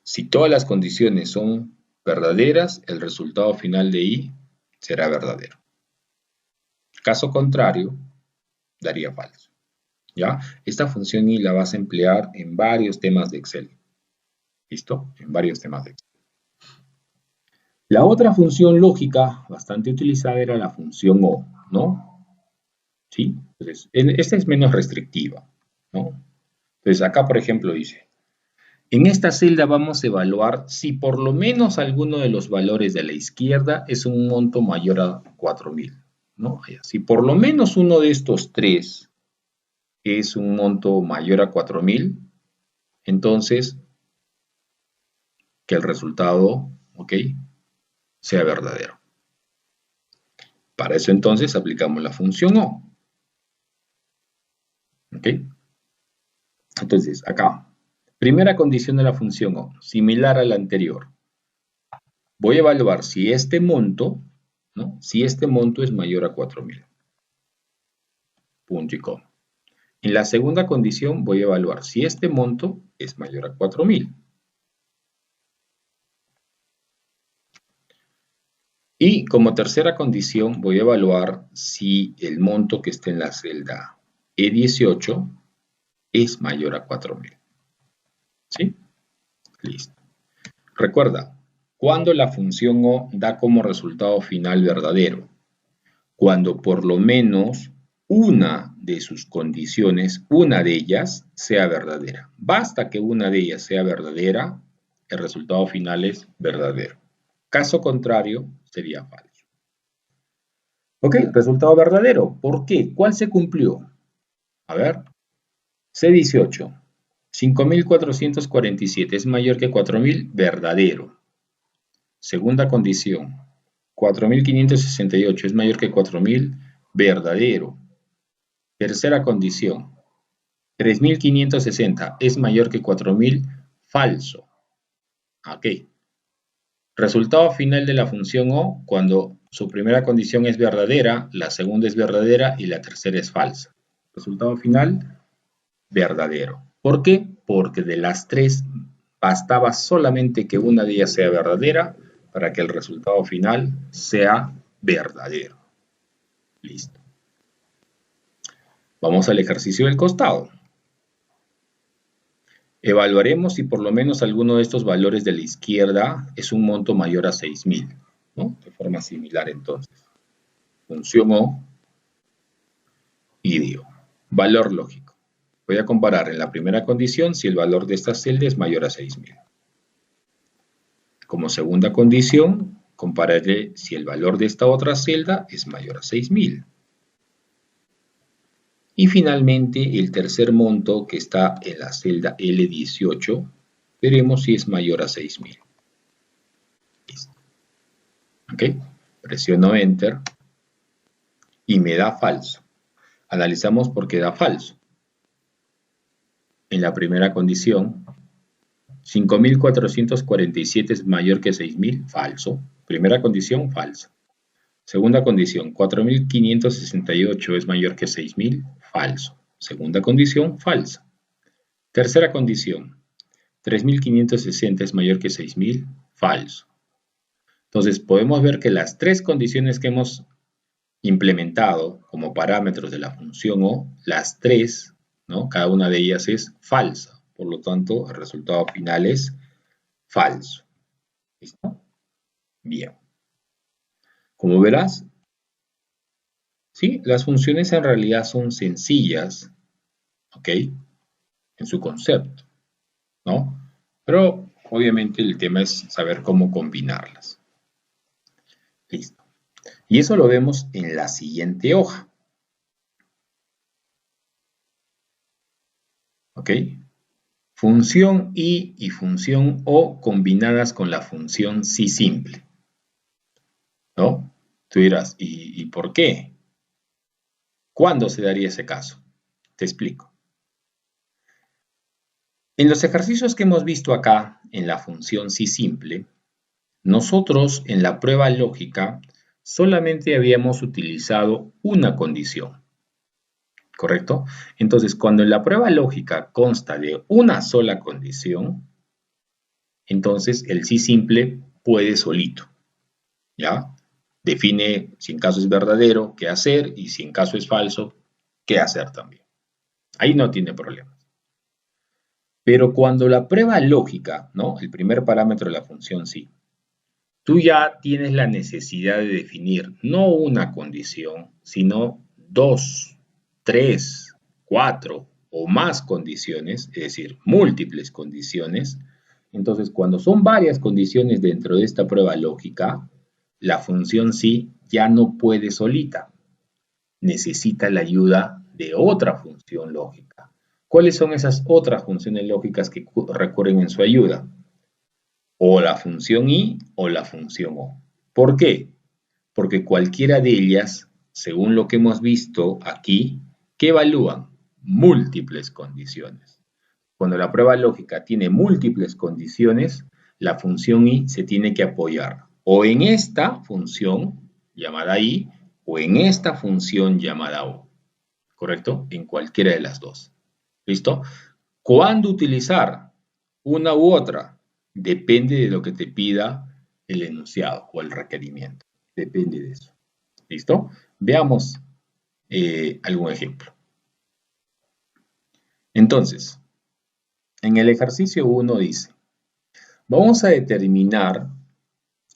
Si todas las condiciones son verdaderas, el resultado final de I será verdadero. Caso contrario, daría falso. ¿Ya? Esta función I la vas a emplear en varios temas de Excel. ¿Listo? En varios temas de Excel. La otra función lógica bastante utilizada era la función O, ¿no? ¿Sí? Entonces, esta es menos restrictiva, ¿no? Entonces, acá, por ejemplo, dice, en esta celda vamos a evaluar si por lo menos alguno de los valores de la izquierda es un monto mayor a 4.000, ¿no? Si por lo menos uno de estos tres es un monto mayor a 4.000, entonces que el resultado, ¿ok?, sea verdadero. Para eso entonces aplicamos la función O. ¿Ok? Entonces, acá, primera condición de la función O, similar a la anterior. Voy a evaluar si este monto, ¿no? Si este monto es mayor a 4.000. Punto y coma. En la segunda condición voy a evaluar si este monto es mayor a 4.000. Y como tercera condición voy a evaluar si el monto que está en la celda E18 es mayor a 4.000. ¿Sí? Listo. Recuerda, cuando la función O da como resultado final verdadero, cuando por lo menos una de sus condiciones, una de ellas, sea verdadera. Basta que una de ellas sea verdadera, el resultado final es verdadero. Caso contrario, sería falso. Ok, resultado verdadero. ¿Por qué? ¿Cuál se cumplió? A ver, C18. 5.447 es mayor que 4.000, verdadero. Segunda condición, 4.568 es mayor que 4.000, verdadero. Tercera condición, 3.560 es mayor que 4.000, falso. Ok. Resultado final de la función O cuando su primera condición es verdadera, la segunda es verdadera y la tercera es falsa. Resultado final, verdadero. ¿Por qué? Porque de las tres bastaba solamente que una de ellas sea verdadera para que el resultado final sea verdadero. Listo. Vamos al ejercicio del costado. Evaluaremos si por lo menos alguno de estos valores de la izquierda es un monto mayor a 6.000, ¿no? De forma similar entonces. Función O y dio. Valor lógico. Voy a comparar en la primera condición si el valor de esta celda es mayor a 6.000. Como segunda condición, compararé si el valor de esta otra celda es mayor a 6.000. Y finalmente, el tercer monto que está en la celda L18, veremos si es mayor a 6.000. Listo. ¿Ok? Presiono Enter y me da falso. Analizamos por qué da falso. En la primera condición, 5.447 es mayor que 6.000, falso. Primera condición, falso. Segunda condición, 4.568 es mayor que 6.000, falso. Segunda condición, falsa. Tercera condición, 3.560 es mayor que 6.000, falso. Entonces, podemos ver que las tres condiciones que hemos implementado como parámetros de la función O, las tres, ¿no? Cada una de ellas es falsa. Por lo tanto, el resultado final es falso. ¿Listo? Bien. Como verás, sí, las funciones en realidad son sencillas, ¿ok? En su concepto, ¿no? Pero obviamente el tema es saber cómo combinarlas. Listo. Y eso lo vemos en la siguiente hoja. ¿Ok? Función I y función O combinadas con la función sí simple. ¿No? Tú dirás, ¿y por qué? ¿Cuándo se daría ese caso? Te explico. En los ejercicios que hemos visto acá en la función sí simple, nosotros en la prueba lógica solamente habíamos utilizado una condición, ¿correcto? Entonces, cuando en la prueba lógica consta de una sola condición, entonces el sí simple puede solito, ¿ya? Define si en caso es verdadero, qué hacer, y si en caso es falso, qué hacer también. Ahí no tiene problema. Pero cuando la prueba lógica, ¿no? El primer parámetro de la función sí, tú ya tienes la necesidad de definir no una condición, sino dos, tres, cuatro o más condiciones, es decir, múltiples condiciones. Entonces, cuando son varias condiciones dentro de esta prueba lógica, la función sí ya no puede solita, necesita la ayuda de otra función lógica. ¿Cuáles son esas otras funciones lógicas que recurren en su ayuda? O la función I o la función O. ¿Por qué? Porque cualquiera de ellas, según lo que hemos visto aquí, ¿qué evalúan? Múltiples condiciones. Cuando la prueba lógica tiene múltiples condiciones, la función I se tiene que apoyar o en esta función llamada I o en esta función llamada O. ¿Correcto? En cualquiera de las dos. ¿Listo? ¿Cuándo utilizar una u otra? Depende de lo que te pida el enunciado o el requerimiento. Depende de eso. ¿Listo? Veamos algún ejemplo. Entonces, en el ejercicio 1 dice, vamos a determinar,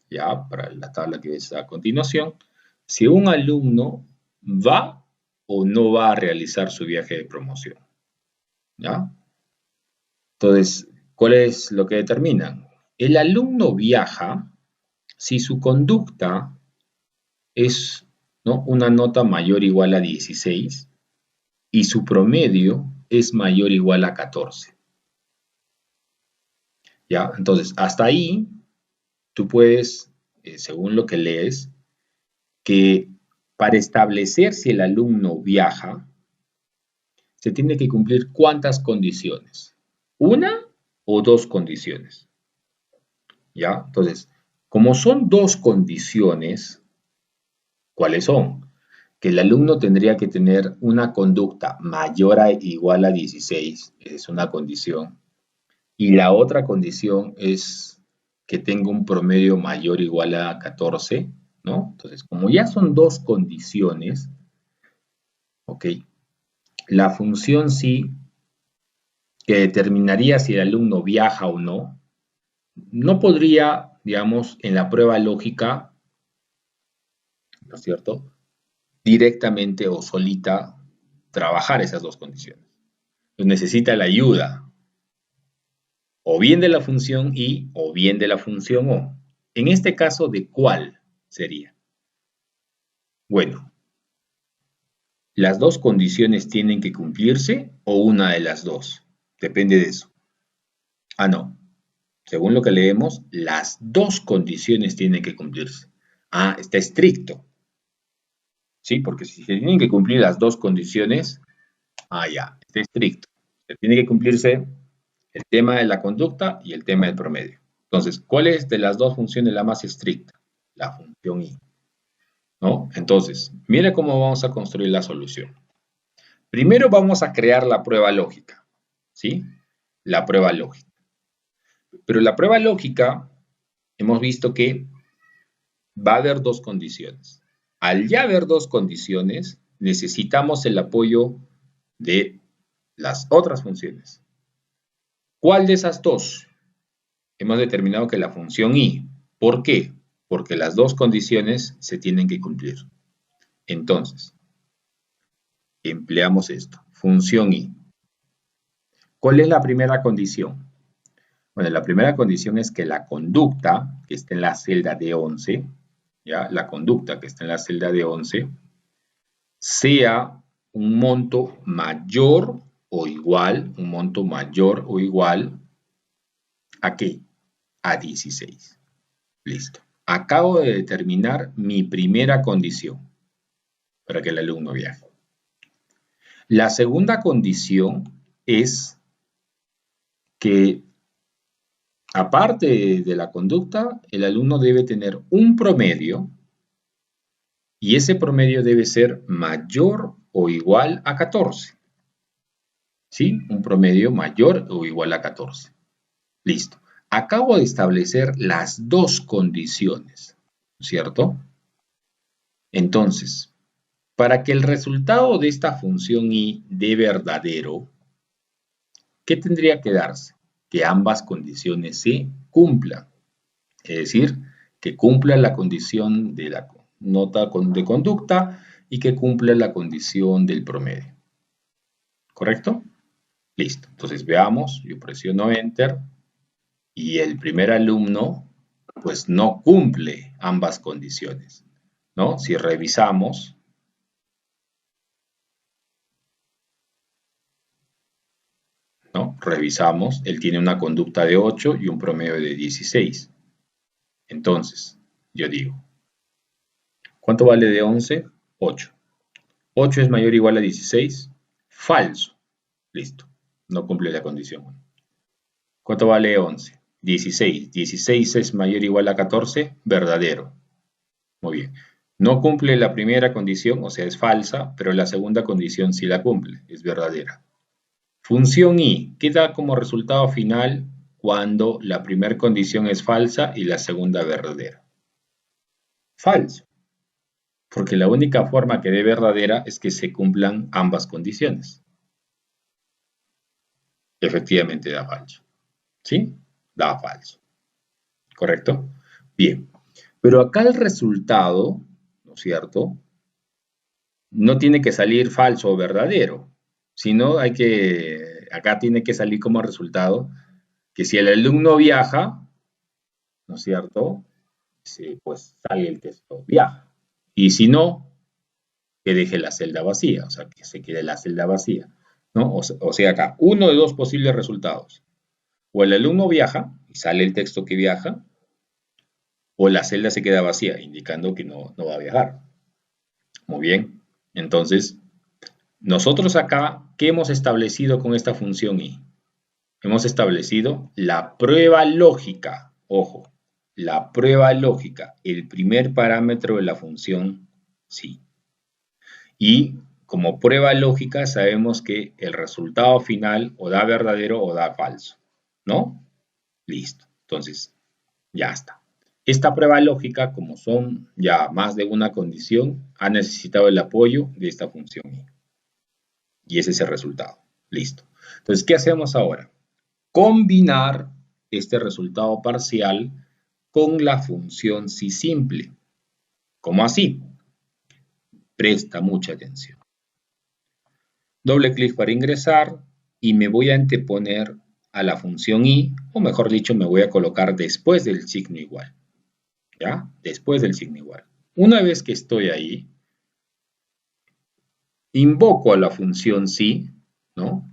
ya para la tabla que ves a continuación, si un alumno va o no va a realizar su viaje de promoción. ¿Ya? Entonces, ¿cuál es lo que determinan? El alumno viaja si su conducta es, ¿no?, una nota mayor o igual a 16 y su promedio es mayor o igual a 14. ¿Ya? Entonces, hasta ahí tú puedes, según lo que lees, que para establecer si el alumno viaja, se tiene que cumplir ¿cuántas condiciones? ¿Una o dos condiciones? ¿Ya? Entonces, como son dos condiciones, ¿cuáles son? Que el alumno tendría que tener una conducta mayor o igual a 16, es una condición, y la otra condición es que tenga un promedio mayor o igual a 14, ¿no? Entonces, como ya son dos condiciones, ¿ok? La función sí, que determinaría si el alumno viaja o no, no podría, digamos, en la prueba lógica, ¿no es cierto?, directamente o solita trabajar esas dos condiciones. Pues necesita la ayuda, o bien de la función y, o bien de la función o. En este caso, ¿de cuál sería? Bueno, ¿las dos condiciones tienen que cumplirse o una de las dos? Depende de eso. Ah, no. Según lo que leemos, las dos condiciones tienen que cumplirse. Ah, está estricto. Sí, porque si se tienen que cumplir las dos condiciones, ah, ya, está estricto. Se tiene que cumplirse el tema de la conducta y el tema del promedio. Entonces, ¿cuál es de las dos funciones la más estricta? La función y, ¿no? Entonces, mire cómo vamos a construir la solución. Primero vamos a crear la prueba lógica, ¿sí? La prueba lógica. Pero la prueba lógica, hemos visto que va a haber dos condiciones. Al ya haber dos condiciones, necesitamos el apoyo de las otras funciones. ¿Cuál de esas dos? Hemos determinado que la función y. ¿Por qué? Porque las dos condiciones se tienen que cumplir. Entonces, empleamos esto, función y. ¿Cuál es la primera condición? Bueno, la primera condición es que la conducta que está en la celda de 11, ¿ya? La conducta que está en la celda de 11, sea un monto mayor o igual, un monto mayor o igual, ¿a qué? A 16. Listo. Acabo de determinar mi primera condición para que el alumno viaje. La segunda condición es que, aparte de la conducta, el alumno debe tener un promedio y ese promedio debe ser mayor o igual a 14. ¿Sí? Un promedio mayor o igual a 14. Listo. Acabo de establecer las dos condiciones, ¿cierto? Entonces, para que el resultado de esta función y dé verdadero, ¿qué tendría que darse? Que ambas condiciones se cumplan. Es decir, que cumpla la condición de la nota de conducta y que cumpla la condición del promedio. ¿Correcto? Listo. Entonces veamos, yo presiono Enter y el primer alumno pues no cumple ambas condiciones, ¿no? Si revisamos, ¿no? Revisamos, él tiene una conducta de 8 y un promedio de 16. Entonces, yo digo, ¿cuánto vale de 11? 8. 8 es mayor o igual a 16. Falso. Listo. No cumple la condición. ¿Cuánto vale 11? 16. 16 es mayor o igual a 14. Verdadero. Muy bien. No cumple la primera condición, o sea, es falsa, pero la segunda condición sí la cumple, es verdadera. Función y, ¿qué da como resultado final cuando la primera condición es falsa y la segunda verdadera? Falso. Porque la única forma que dé verdadera es que se cumplan ambas condiciones. Efectivamente da falso. ¿Sí? Da falso. ¿Correcto? Bien. Pero acá el resultado, ¿no es cierto? No tiene que salir falso o verdadero, sino acá tiene que salir como resultado que si el alumno viaja, ¿no es cierto? Sí, pues sale el texto viaja. Y si no, que deje la celda vacía, o sea, que se quede la celda vacía, ¿no? O sea, acá, uno de dos posibles resultados. O el alumno viaja y sale el texto que viaja, o la celda se queda vacía, indicando que no va a viajar. Muy bien. Entonces, nosotros acá, ¿qué hemos establecido con esta función i? Hemos establecido la prueba lógica. Ojo, la prueba lógica, el primer parámetro de la función sí. Y como prueba lógica sabemos que el resultado final o da verdadero o da falso, ¿no? Listo. Entonces, ya está. Esta prueba lógica, como son ya más de una condición, ha necesitado el apoyo de esta función i. Y ese es el resultado. Listo. Entonces, ¿qué hacemos ahora? Combinar este resultado parcial con la función si simple. ¿Cómo así? Presta mucha atención. Doble clic para ingresar y me voy a anteponer a la función i, o mejor dicho, me voy a colocar después del signo igual. ¿Ya? Después del signo igual. Una vez que estoy ahí, invoco a la función si, ¿no?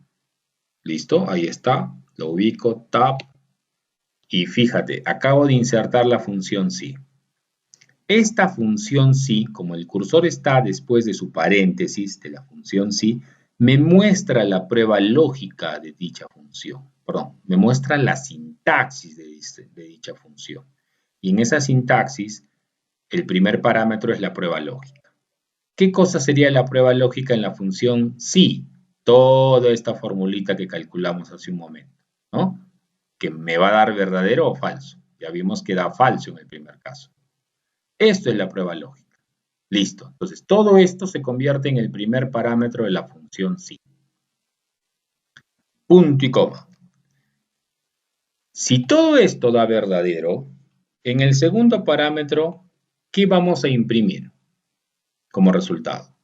Listo, ahí está, lo ubico, tab, y fíjate, acabo de insertar la función si. Esta función si, como el cursor está después de su paréntesis de la función si, me muestra la prueba lógica de dicha función. Perdón, me muestra la sintaxis de dicha función. Y en esa sintaxis, el primer parámetro es la prueba lógica. ¿Qué cosa sería la prueba lógica en la función si? Toda esta formulita que calculamos hace un momento, ¿no? Que me va a dar verdadero o falso. Ya vimos que da falso en el primer caso. Esto es la prueba lógica. Listo. Entonces, todo esto se convierte en el primer parámetro de la función si. Punto y coma. Si todo esto da verdadero, en el segundo parámetro, ¿qué vamos a imprimir como resultado?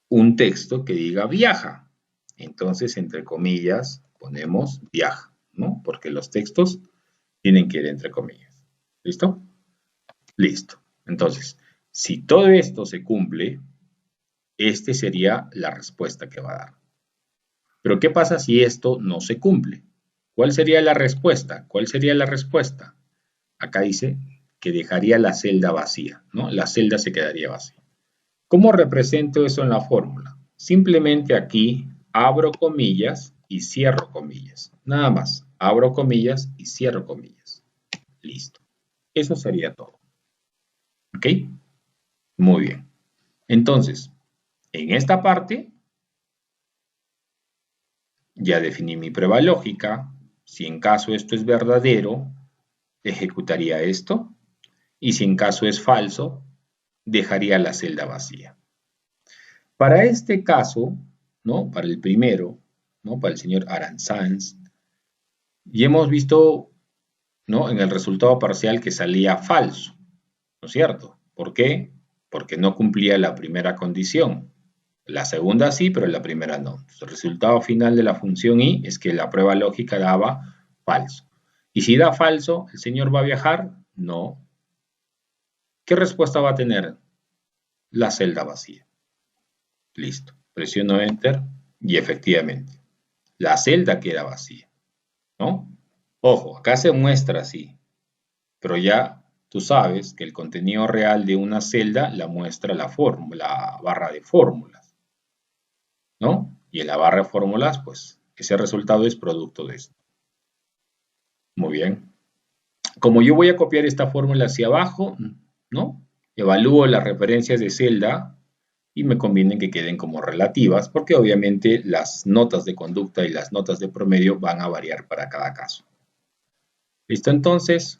Un texto que diga viaja. Entonces, entre comillas, ponemos viaja, ¿no? Porque los textos tienen que ir entre comillas. ¿Listo? Listo. Entonces, si todo esto se cumple, esta sería la respuesta que va a dar. Pero ¿qué pasa si esto no se cumple? ¿Cuál sería la respuesta? ¿Cuál sería la respuesta? Acá dice que dejaría la celda vacía, ¿no? La celda se quedaría vacía. ¿Cómo represento eso en la fórmula? Simplemente aquí abro comillas y cierro comillas. Nada más. Abro comillas y cierro comillas. Listo. Eso sería todo. ¿Ok? Muy bien. Entonces, en esta parte ya definí mi prueba lógica. Si en caso esto es verdadero, ejecutaría esto. Y si en caso es falso, dejaría la celda vacía. Para este caso, ¿no? Para el primero, ¿no? Para el señor Aranzans, y hemos visto, ¿no? En el resultado parcial que salía falso, ¿no es cierto? ¿Por qué? Porque no cumplía la primera condición. La segunda sí, pero la primera no. El resultado final de la función i es que la prueba lógica daba falso. Y si da falso, ¿el señor va a viajar? No. ¿Qué respuesta va a tener? La celda vacía. Listo. Presiono Enter y efectivamente, la celda queda vacía, ¿no? Ojo, acá se muestra así, pero ya tú sabes que el contenido real de una celda la muestra la barra de fórmulas, ¿no? Y en la barra de fórmulas, pues, ese resultado es producto de esto. Muy bien. Como yo voy a copiar esta fórmula hacia abajo, ¿no? Evalúo las referencias de celda y me conviene que queden como relativas, porque obviamente las notas de conducta y las notas de promedio van a variar para cada caso. ¿Listo? Entonces,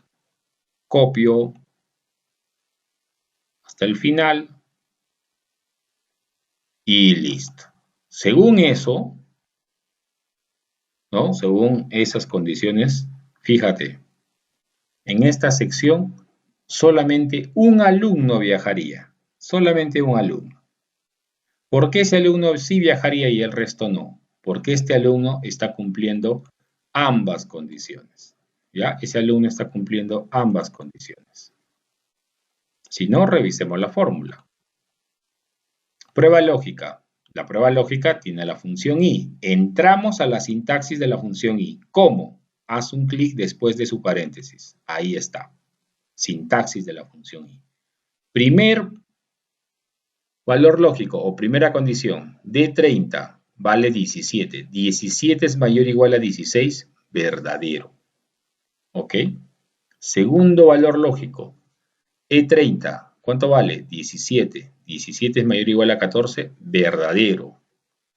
copio hasta el final y listo. Según eso, ¿no? Según esas condiciones, fíjate, en esta sección solamente un alumno viajaría, solamente un alumno. ¿Por qué ese alumno sí viajaría y el resto no? Porque este alumno está cumpliendo ambas condiciones. ¿Ya? Ese alumno está cumpliendo ambas condiciones. Si no, revisemos la fórmula. Prueba lógica. La prueba lógica tiene la función i. Entramos a la sintaxis de la función i. ¿Cómo? Haz un clic después de su paréntesis. Ahí está. Sintaxis de la función i. Primer valor lógico o primera condición. D30 vale 17. 17 es mayor o igual a 16. Verdadero. ¿Ok? Segundo valor lógico. E30. ¿Cuánto vale? 17. 17 es mayor o igual a 14. Verdadero.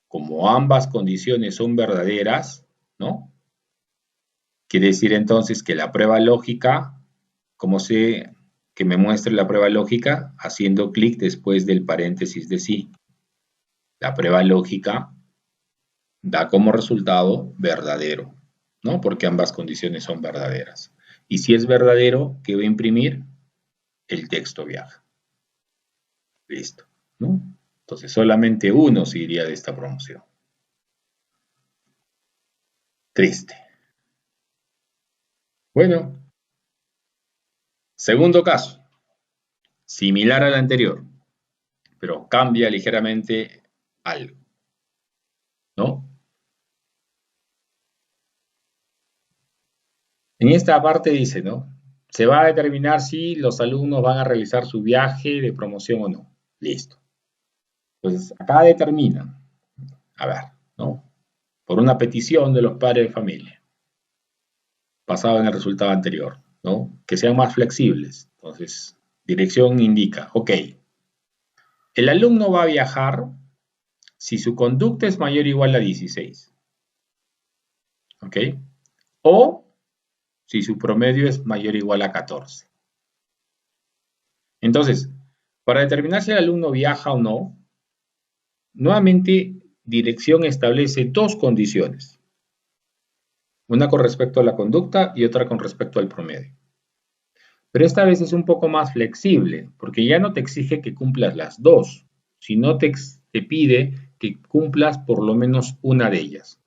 Como ambas condiciones son verdaderas, ¿no? Quiere decir entonces que la prueba lógica, ¿cómo sé que me muestre la prueba lógica? Haciendo clic después del paréntesis de sí. La prueba lógica da como resultado verdadero, ¿no? Porque ambas condiciones son verdaderas. Y si es verdadero, ¿qué va a imprimir? El texto viaja. Listo, ¿no? Entonces solamente uno se iría de esta promoción. Triste. Bueno, segundo caso, similar al anterior, pero cambia ligeramente algo, ¿no? En esta parte dice, ¿no? Se va a determinar si los alumnos van a realizar su viaje de promoción o no. Listo. Entonces, acá determina, a ver, ¿no? Por una petición de los padres de familia, basado en el resultado anterior, ¿no? Que sean más flexibles. Entonces, dirección indica, ok, el alumno va a viajar si su conducta es mayor o igual a 16, ¿ok? O si su promedio es mayor o igual a 14. Entonces, para determinar si el alumno viaja o no, nuevamente dirección establece dos condiciones, una con respecto a la conducta y otra con respecto al promedio. Pero esta vez es un poco más flexible, porque ya no te exige que cumplas las dos, sino te pide que cumplas por lo menos una de ellas.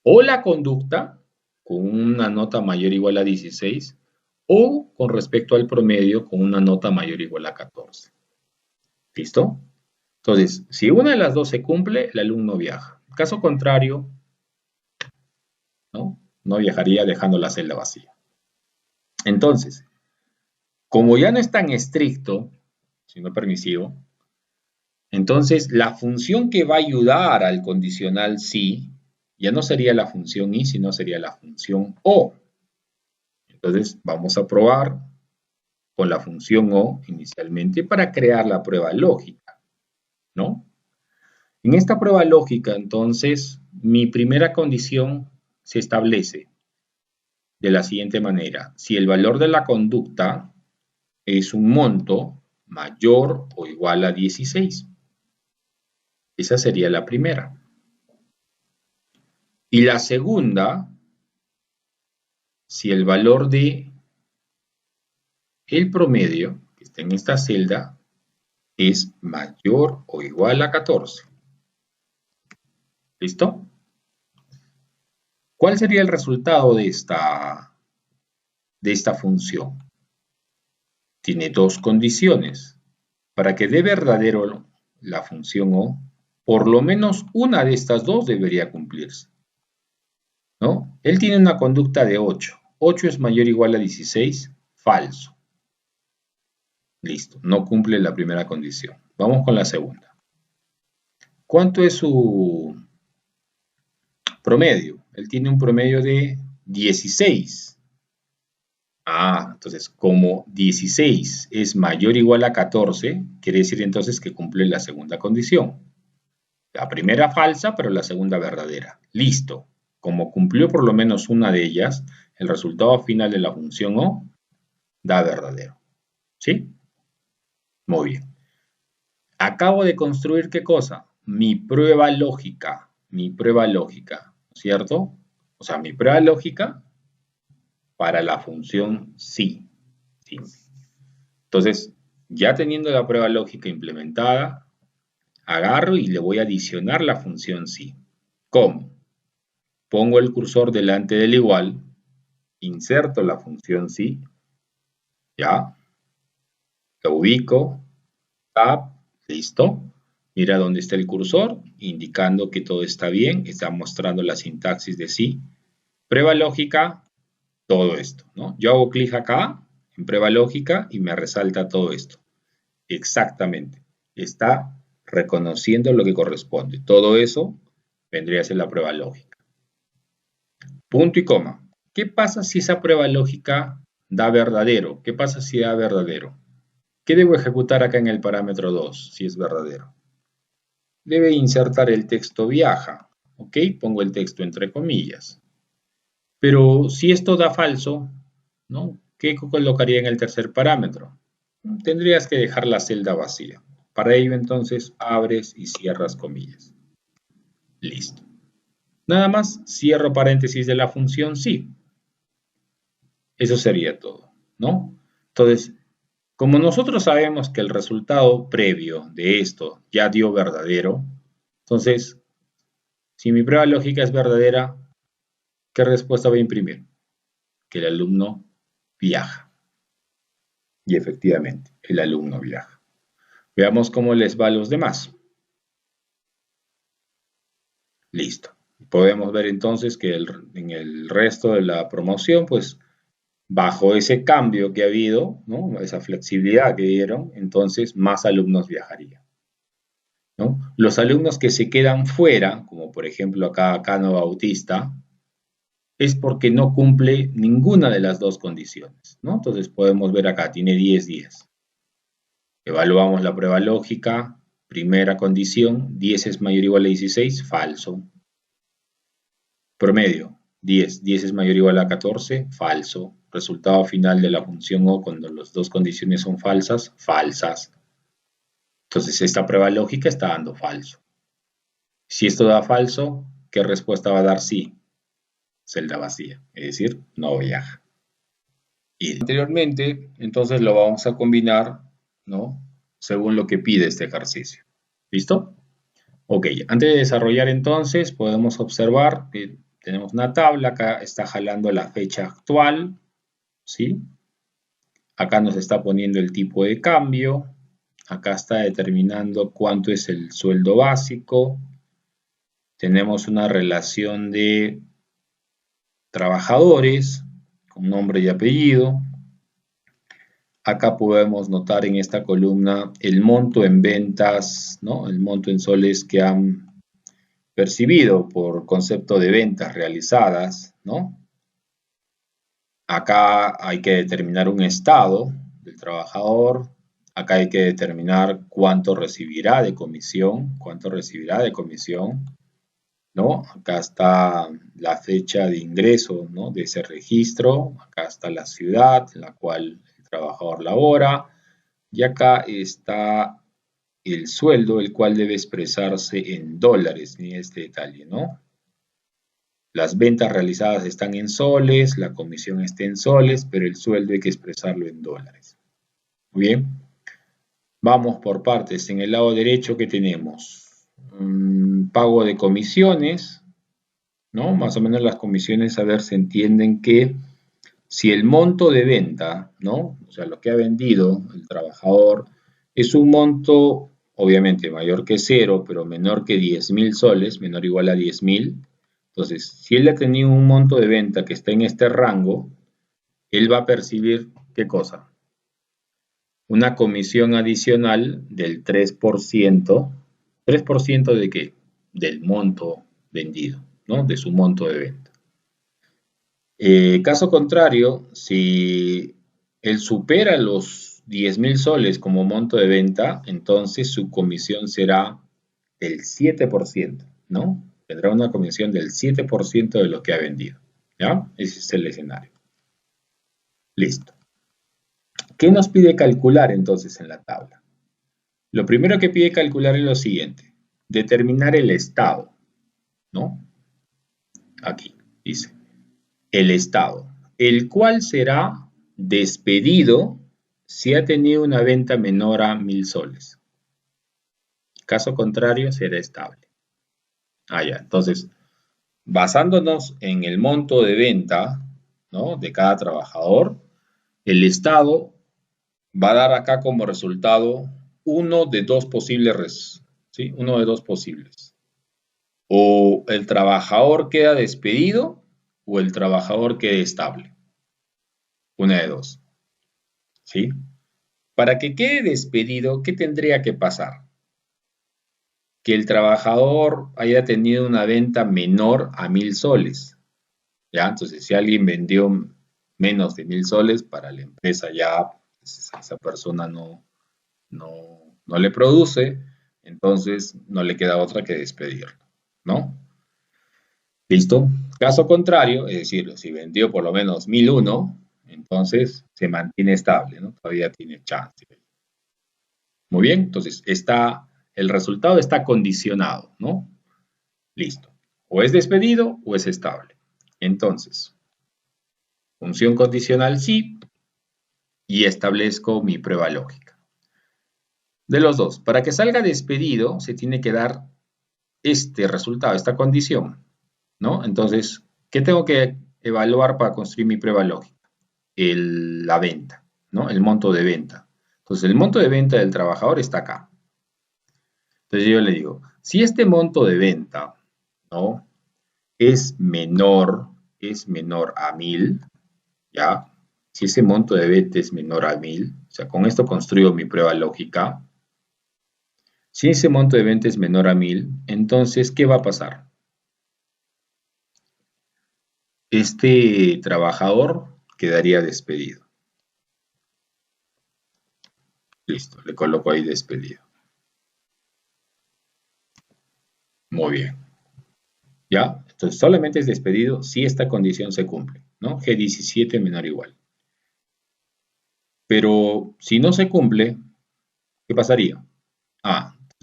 O la conducta, con una nota mayor o igual a 16, o con respecto al promedio, con una nota mayor o igual a 14. ¿Listo? Entonces, si una de las dos se cumple, el alumno viaja. Caso contrario, ¿no? No viajaría dejando la celda vacía. Entonces, como ya no es tan estricto, sino permisivo, entonces la función que va a ayudar al condicional sí, ya no sería la función i, sino sería la función o. Entonces, vamos a probar con la función o inicialmente para crear la prueba lógica, ¿no? En esta prueba lógica, entonces, mi primera condición se establece de la siguiente manera. Si el valor de la conducta es un monto mayor o igual a 16. Esa sería la primera. Y la segunda, si el valor de el promedio que está en esta celda es mayor o igual a 14. ¿Listo? ¿Cuál sería el resultado de esta función? Tiene dos condiciones. Para que dé verdadero la función o, por lo menos una de estas dos debería cumplirse, ¿no? Él tiene una conducta de 8. 8 es mayor o igual a 16. Falso. Listo, no cumple la primera condición. Vamos con la segunda. ¿Cuánto es su promedio? Él tiene un promedio de 16. Entonces como 16 es mayor o igual a 14, quiere decir entonces que cumple la segunda condición. La primera falsa, pero la segunda verdadera. Listo. Como cumplió por lo menos una de ellas, el resultado final de la función o da verdadero. ¿Sí? Muy bien. Acabo de construir ¿qué cosa? mi prueba lógica, ¿cierto? O sea, mi prueba lógica para la función sí. Simple. Entonces, ya teniendo la prueba lógica implementada, agarro y le voy a adicionar la función sí. ¿Cómo? Pongo el cursor delante del igual, inserto la función sí, ya, lo ubico, tab, listo. Mira dónde está el cursor, indicando que todo está bien, está mostrando la sintaxis de sí. Prueba lógica, todo esto, ¿no? Yo hago clic acá, en prueba lógica, y me resalta todo esto. Exactamente. Está reconociendo lo que corresponde. Todo eso vendría a ser la prueba lógica. Punto y coma. ¿Qué pasa si esa prueba lógica da verdadero? ¿Qué pasa si da verdadero? ¿Qué debo ejecutar acá en el parámetro 2 si es verdadero? Debe insertar el texto viaja. ¿Ok? Pongo el texto entre comillas. Pero si esto da falso, ¿no? ¿Qué colocaría en el tercer parámetro? Tendrías que dejar la celda vacía. Para ello entonces abres y cierras comillas. Listo. Nada más cierro paréntesis de la función sí. Eso sería todo, ¿no? Entonces, como nosotros sabemos que el resultado previo de esto ya dio verdadero, entonces, si mi prueba lógica es verdadera, ¿qué respuesta voy a imprimir? Que el alumno viaja. Y efectivamente, el alumno viaja. Veamos cómo les va a los demás. Listo. Podemos ver entonces que en el resto de la promoción, pues bajo ese cambio que ha habido, ¿no? Esa flexibilidad que dieron, entonces más alumnos viajarían, ¿no? Los alumnos que se quedan fuera, como por ejemplo acá Cano Bautista, es porque no cumple ninguna de las dos condiciones, ¿no? Entonces podemos ver acá, tiene 10 días. Evaluamos la prueba lógica, primera condición, 10 es mayor o igual a 16, falso. Promedio, 10. 10 es mayor o igual a 14, falso. Resultado final de la función O cuando las dos condiciones son falsas, falsas. Entonces esta prueba lógica está dando falso. Si esto da falso, ¿qué respuesta va a dar sí? Celda vacía, es decir, no viaja. Y anteriormente, entonces lo vamos a combinar, ¿no? Según lo que pide este ejercicio. ¿Listo? Ok, antes de desarrollar entonces, podemos observar que tenemos una tabla, acá está jalando la fecha actual, ¿sí? Acá nos está poniendo el tipo de cambio, acá está determinando cuánto es el sueldo básico, tenemos una relación de trabajadores con nombre y apellido. Acá podemos notar en esta columna el monto en ventas, ¿no? El monto en soles que han percibido por concepto de ventas realizadas, ¿no? Acá hay que determinar un estado del trabajador, acá hay que determinar cuánto recibirá de comisión, ¿no? Acá está la fecha de ingreso, ¿no? De ese registro, acá está la ciudad en la cual el trabajador labora, y acá está el sueldo, el cual debe expresarse en dólares, en este detalle, ¿no? Las ventas realizadas están en soles, la comisión está en soles, pero el sueldo hay que expresarlo en dólares. Muy bien. Vamos por partes. En el lado derecho, ¿qué tenemos? Pago de comisiones, ¿no? Más o menos las comisiones, a ver, se entienden que si el monto de venta, ¿no? O sea, lo que ha vendido el trabajador es un monto, obviamente, mayor que cero, pero menor que 10.000 soles, menor o igual a 10.000. Entonces, si él ha tenido un monto de venta que está en este rango, él va a percibir, ¿qué cosa? Una comisión adicional del 3%. ¿3% de qué? Del monto vendido, ¿no? De su monto de venta. Caso contrario, si él supera los 10.000 soles como monto de venta, entonces su comisión será del 7%, ¿no? Tendrá una comisión del 7% de lo que ha vendido, ¿ya? Ese es el escenario. Listo. ¿Qué nos pide calcular entonces en la tabla? Lo primero que pide calcular es lo siguiente. determinar el estado, ¿no? Aquí dice, el estado, el cual será despedido si ha tenido una venta menor a 1.000 soles. Caso contrario, será estable. Ya. Entonces, basándonos en el monto de venta, ¿no?, de cada trabajador, el Estado va a dar acá como resultado uno de dos posibles, ¿sí? Uno de dos posibles. O el trabajador queda despedido o el trabajador queda estable. Una de dos, ¿sí? Para que quede despedido, ¿qué tendría que pasar? Que el trabajador haya tenido una venta menor a 1.000 soles. ¿Ya? Entonces, si alguien vendió menos de 1.000 soles, para la empresa ya esa persona no le produce, entonces no le queda otra que despedirlo, ¿no? ¿Listo? Caso contrario, es decir, si vendió por lo menos 1.001, entonces se mantiene estable, ¿no? Todavía tiene chance. Muy bien, entonces el resultado está condicionado, ¿no? Listo. O es despedido o es estable. Entonces, función condicional sí, y establezco mi prueba lógica. De los dos, para que salga despedido, se tiene que dar este resultado, esta condición, ¿no? Entonces, ¿qué tengo que evaluar para construir mi prueba lógica? La venta, ¿no? El monto de venta. Entonces, el monto de venta del trabajador está acá. Entonces, yo le digo, si este monto de venta, ¿no?, es menor a 1.000, ¿ya? Si ese monto de venta es menor a 1.000, o sea, con esto construyo mi prueba lógica. Si ese monto de venta es menor a 1.000, entonces, ¿qué va a pasar? Este trabajador quedaría despedido. Listo, le coloco ahí despedido. Muy bien. ¿Ya? Entonces, solamente es despedido si esta condición se cumple, ¿no? G17 menor o igual. Pero si no se cumple, ¿qué pasaría?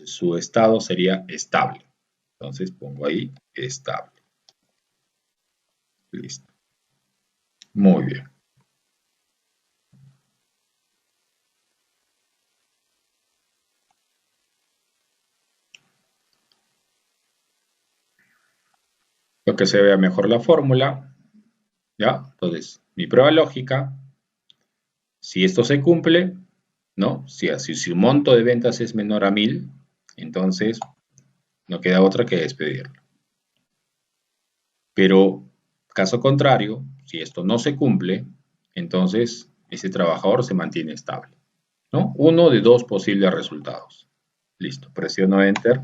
Su estado sería estable. Entonces pongo ahí estable. Listo. Muy bien. Lo que se vea mejor la fórmula, ¿ya? Entonces, mi prueba lógica, si esto se cumple, ¿no? Si su monto de ventas es menor a 1.000, entonces no queda otra que despedirlo. Pero, caso contrario, si esto no se cumple, entonces ese trabajador se mantiene estable, ¿no? Uno de dos posibles resultados. Listo, presiono Enter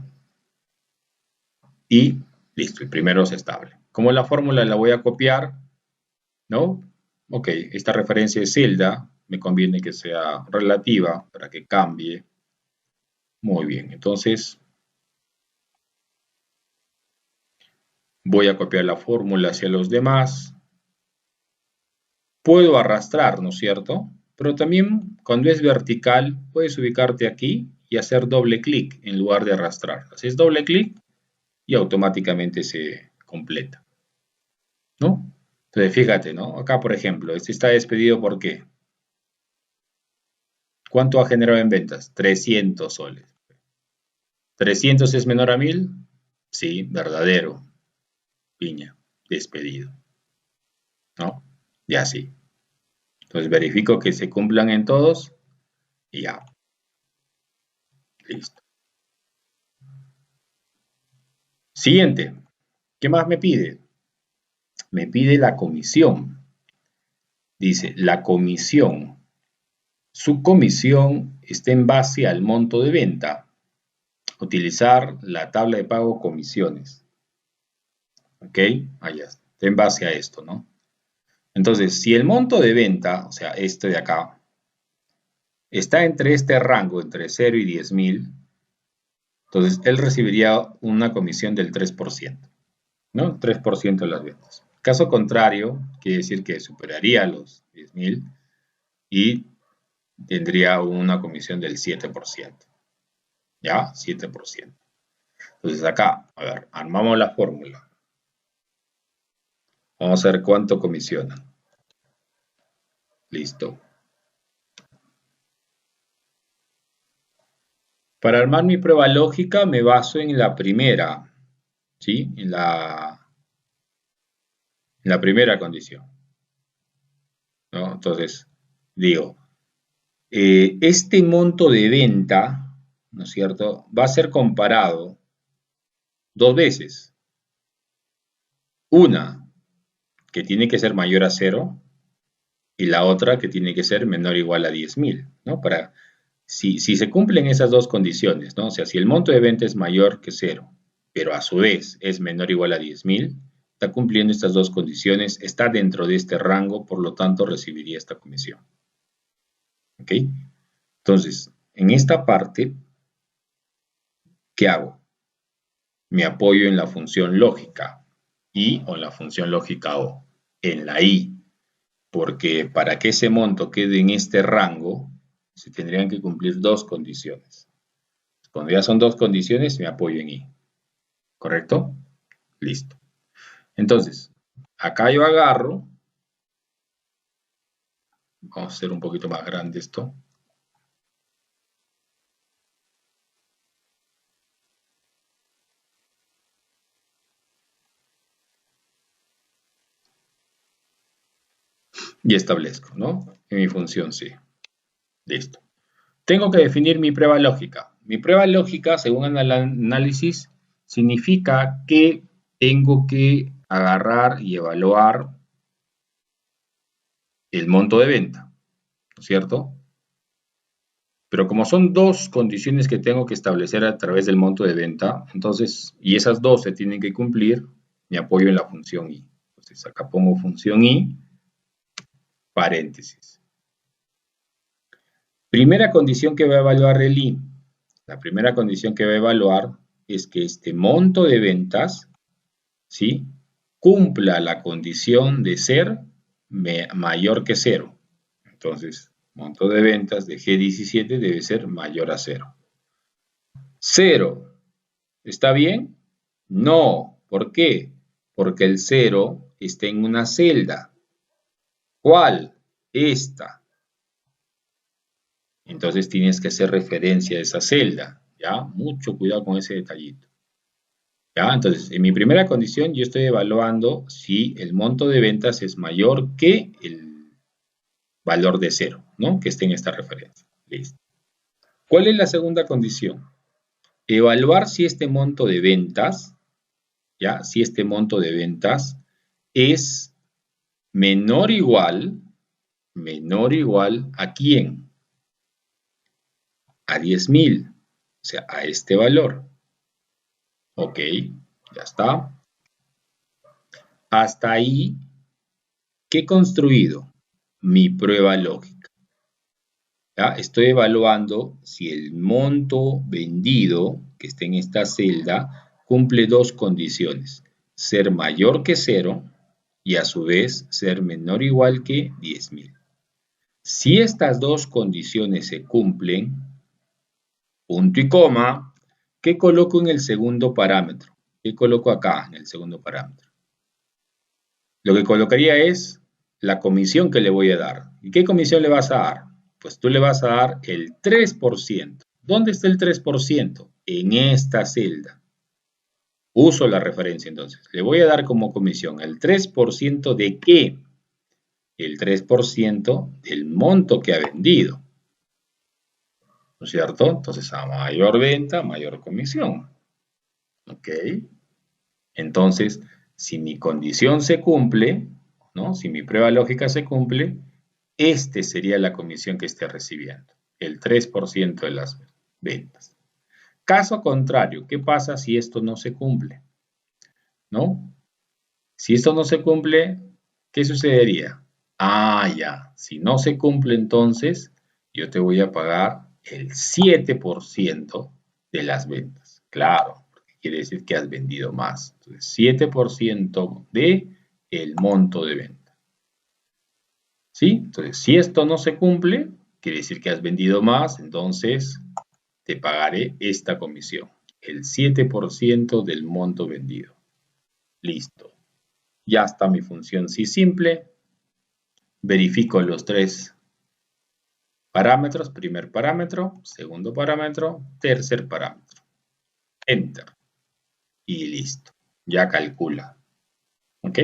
y listo, el primero es estable. Como la fórmula la voy a copiar, ¿no? Ok, esta referencia es celda, me conviene que sea relativa para que cambie. Muy bien, entonces voy a copiar la fórmula hacia los demás. Puedo arrastrar, ¿no es cierto? Pero también cuando es vertical, puedes ubicarte aquí y hacer doble clic en lugar de arrastrar. Haces doble clic y automáticamente se completa, ¿no? Entonces, fíjate, ¿no? Acá, por ejemplo, este está despedido ¿por qué? ¿Cuánto ha generado en ventas? 300 soles. ¿300 es menor a 1.000? Sí, verdadero. Piña, despedido, ¿no? Y así. Entonces verifico que se cumplan en todos y ya, listo. Siguiente. ¿Qué más me pide? Me pide la comisión. Dice, la comisión. Su comisión está en base al monto de venta. Utilizar la tabla de pago comisiones. ¿Ok? Allá está en base a esto, ¿no? Entonces, si el monto de venta, o sea, este de acá, está entre este rango, entre 0 y 10.000, entonces él recibiría una comisión del 3%, ¿no? 3% de las ventas. Caso contrario, quiere decir que superaría los 10.000 y tendría una comisión del 7%. ¿Ya? 7%. Entonces acá, a ver, armamos la fórmula. Vamos a ver cuánto comisiona. Listo. Para armar mi prueba lógica me baso en la primera, ¿sí? En la primera condición, ¿no? Entonces, digo, este monto de venta, ¿no es cierto?, va a ser comparado dos veces. Una, que tiene que ser mayor a cero, y la otra que tiene que ser menor o igual a 10.000, ¿no? Si se cumplen esas dos condiciones, ¿no? O sea, si el monto de venta es mayor que cero, pero a su vez es menor o igual a 10.000, está cumpliendo estas dos condiciones, está dentro de este rango, por lo tanto recibiría esta comisión. ¿Ok? Entonces, en esta parte, ¿qué hago? Me apoyo en la función lógica y o en la función lógica o, en la i, porque para que ese monto quede en este rango, se tendrían que cumplir dos condiciones. Cuando ya son dos condiciones, me apoyo en i. ¿Correcto? Listo. Entonces, acá yo agarro, vamos a hacer un poquito más grande esto. Y establezco, ¿no? En mi función sí. Listo. Tengo que definir mi prueba lógica. Mi prueba lógica, según el análisis, significa que tengo que agarrar y evaluar el monto de venta, ¿no es cierto? Pero como son dos condiciones que tengo que establecer a través del monto de venta, entonces, y esas dos se tienen que cumplir, me apoyo en la función i. Entonces, acá pongo función i, paréntesis. Primera condición que va a evaluar el i. La primera condición que va a evaluar es que este monto de ventas, ¿sí?, cumpla la condición de ser mayor que cero. Entonces, monto de ventas de G17 debe ser mayor a cero. Cero, ¿está bien? No. ¿Por qué? Porque el cero está en una celda. ¿Cuál? Esta. Entonces tienes que hacer referencia a esa celda, ¿ya? Mucho cuidado con ese detallito. ¿Ya? Entonces, en mi primera condición yo estoy evaluando si el monto de ventas es mayor que el valor de cero, ¿no? Que esté en esta referencia. Listo. ¿Cuál es la segunda condición? Evaluar si este monto de ventas, ¿ya? Si este monto de ventas es menor o igual ¿a quién? A 10.000, o sea, a este valor. Ok, ya está. Hasta ahí, ¿qué he construido? Mi prueba lógica. ¿Ya? Estoy evaluando si el monto vendido que esté en esta celda cumple dos condiciones. Ser mayor que cero y a su vez ser menor o igual que 10.000. Si estas dos condiciones se cumplen, punto y coma, ¿qué coloco en el segundo parámetro? ¿Qué coloco acá en el segundo parámetro? Lo que colocaría es la comisión que le voy a dar. ¿Y qué comisión le vas a dar? Pues tú le vas a dar el 3%. ¿Dónde está el 3%? En esta celda. Uso la referencia entonces. Le voy a dar como comisión el 3% de qué? El 3% del monto que ha vendido. ¿No es cierto? Entonces, a mayor venta, mayor comisión. ¿Ok? Entonces, si mi condición se cumple, ¿no? Si mi prueba lógica se cumple, este sería la comisión que esté recibiendo, el 3% de las ventas. Caso contrario, ¿qué pasa si esto no se cumple? ¿No? Si esto no se cumple, ¿qué sucedería? Ah, ya, si no se cumple entonces, yo te voy a pagar el 7% de las ventas. Claro, porque quiere decir que has vendido más. Entonces, 7% de el monto de venta. ¿Sí? Entonces, si esto no se cumple, quiere decir que has vendido más, entonces te pagaré esta comisión. el 7% del monto vendido. Listo. Ya está mi función sí simple. Verifico los tres parámetros, primer parámetro, segundo parámetro, tercer parámetro. Enter. Y listo. Ya calcula. ¿Ok?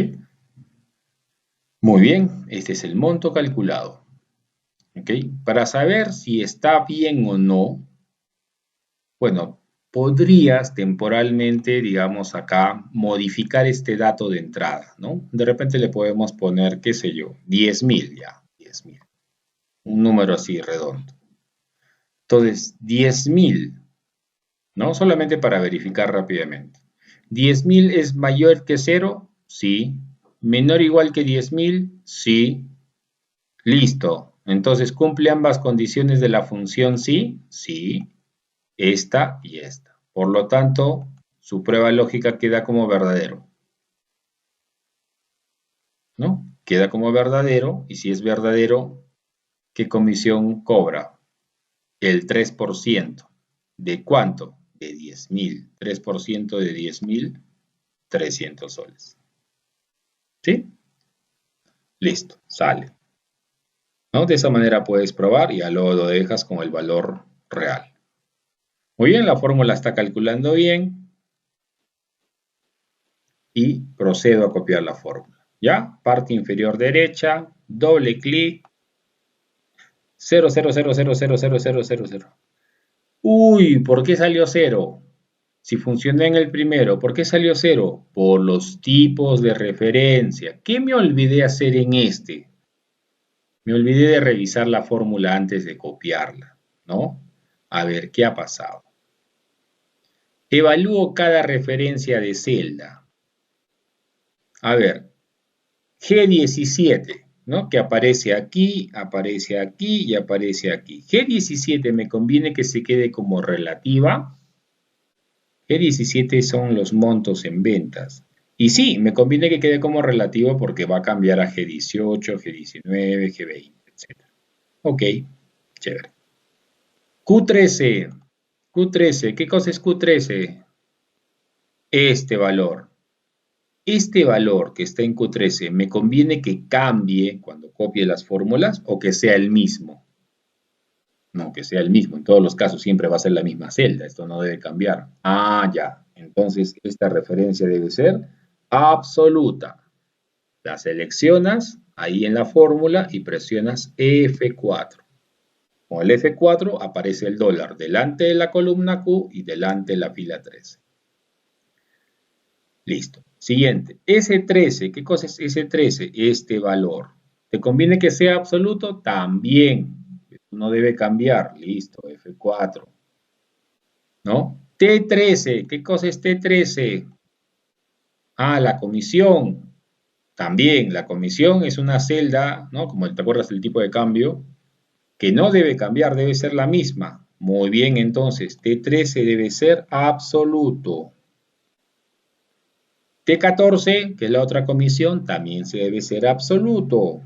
Muy bien, este es el monto calculado. ¿Ok? Para saber si está bien o no, bueno, podrías temporalmente, digamos acá, modificar este dato de entrada, ¿no? De repente le podemos poner, qué sé yo, 10.000 ya, 10.000. Un número así redondo. Entonces, 10.000, ¿no? Solamente para verificar rápidamente. ¿10.000 es mayor que cero? Sí. ¿Menor o igual que 10.000? Sí. Listo. Entonces, ¿cumple ambas condiciones de la función sí? Sí. Esta y esta. Por lo tanto, su prueba lógica queda como verdadero, ¿no? Queda como verdadero, y si es verdadero, ¿qué comisión cobra? El 3%. ¿De cuánto? De 10.000. 3% de 10.000, 300 soles. ¿Sí? Listo, sale. ¿No? De esa manera puedes probar y ya luego lo dejas con el valor real. Muy bien, la fórmula está calculando bien y procedo a copiar la fórmula. ¿Ya? Parte inferior derecha, doble clic, 0,0000000. Uy, ¿por qué salió cero? Si funcionó en el primero, ¿por qué salió cero? Por los tipos de referencia. ¿Qué me olvidé hacer en este? Me olvidé de revisar la fórmula antes de copiarla, ¿no? A ver, ¿qué ha pasado? Evalúo cada referencia de celda. A ver, G17, ¿no? Que aparece aquí y aparece aquí. G17 me conviene que se quede como relativa. G17 son los montos en ventas. Y sí, me conviene que quede como relativo porque va a cambiar a G18, G19, G20, etc. Ok, chévere. Q13. Q13, ¿qué cosa es Q13? Este valor. Este valor que está en Q13, ¿me conviene que cambie cuando copie las fórmulas o que sea el mismo? No, que sea el mismo. En todos los casos siempre va a ser la misma celda. Esto no debe cambiar. Ah, ya. Entonces esta referencia debe ser absoluta. La seleccionas ahí en la fórmula y presionas F4. Con el F4 aparece el dólar delante de la columna Q y delante de la fila 13. Listo. Siguiente. S13. ¿Qué cosa es S13? Este valor. ¿Te conviene que sea absoluto? También. No debe cambiar. Listo. F4. ¿No? T13. ¿Qué cosa es T13? Ah, la comisión. También, la comisión es una celda, ¿no? Como te acuerdas del tipo de cambio, que no debe cambiar, debe ser la misma. Muy bien, entonces, T13 debe ser absoluto. T14, que es la otra comisión, también se debe ser absoluto.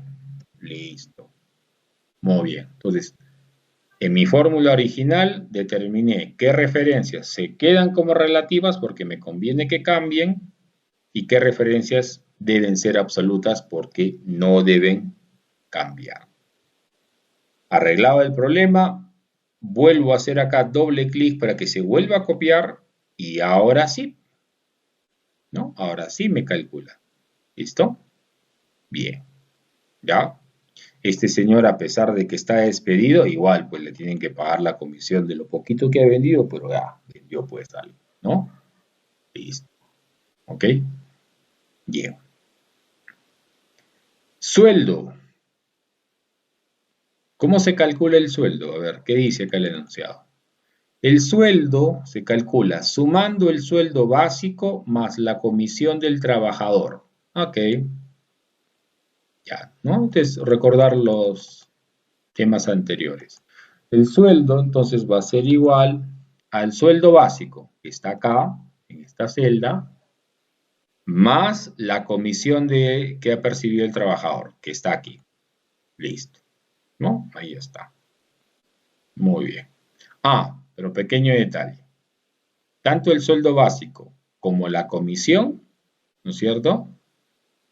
Listo. Muy bien. Entonces, en mi fórmula original determiné qué referencias se quedan como relativas porque me conviene que cambien y qué referencias deben ser absolutas porque no deben cambiar. Arreglado el problema, vuelvo a hacer acá doble clic para que se vuelva a copiar y ahora sí, ¿no? Ahora sí me calcula. ¿Listo? Bien. ¿Ya? Este señor, a pesar de que está despedido, igual pues le tienen que pagar la comisión de lo poquito que ha vendido, pero ya vendió pues algo, ¿no? Listo. ¿Ok? Bien. Sueldo. ¿Cómo se calcula el sueldo? A ver, ¿qué dice acá el enunciado? El sueldo se calcula sumando el sueldo básico más la comisión del trabajador. Ok, ya, ¿no? Entonces, recordar los temas anteriores. El sueldo entonces va a ser igual al sueldo básico, que está acá, en esta celda, más la comisión que ha percibido el trabajador, que está aquí. Listo, ¿no? Ahí está. Muy bien. Ah, pero pequeño detalle. tanto el sueldo básico como la comisión, ¿no es cierto?,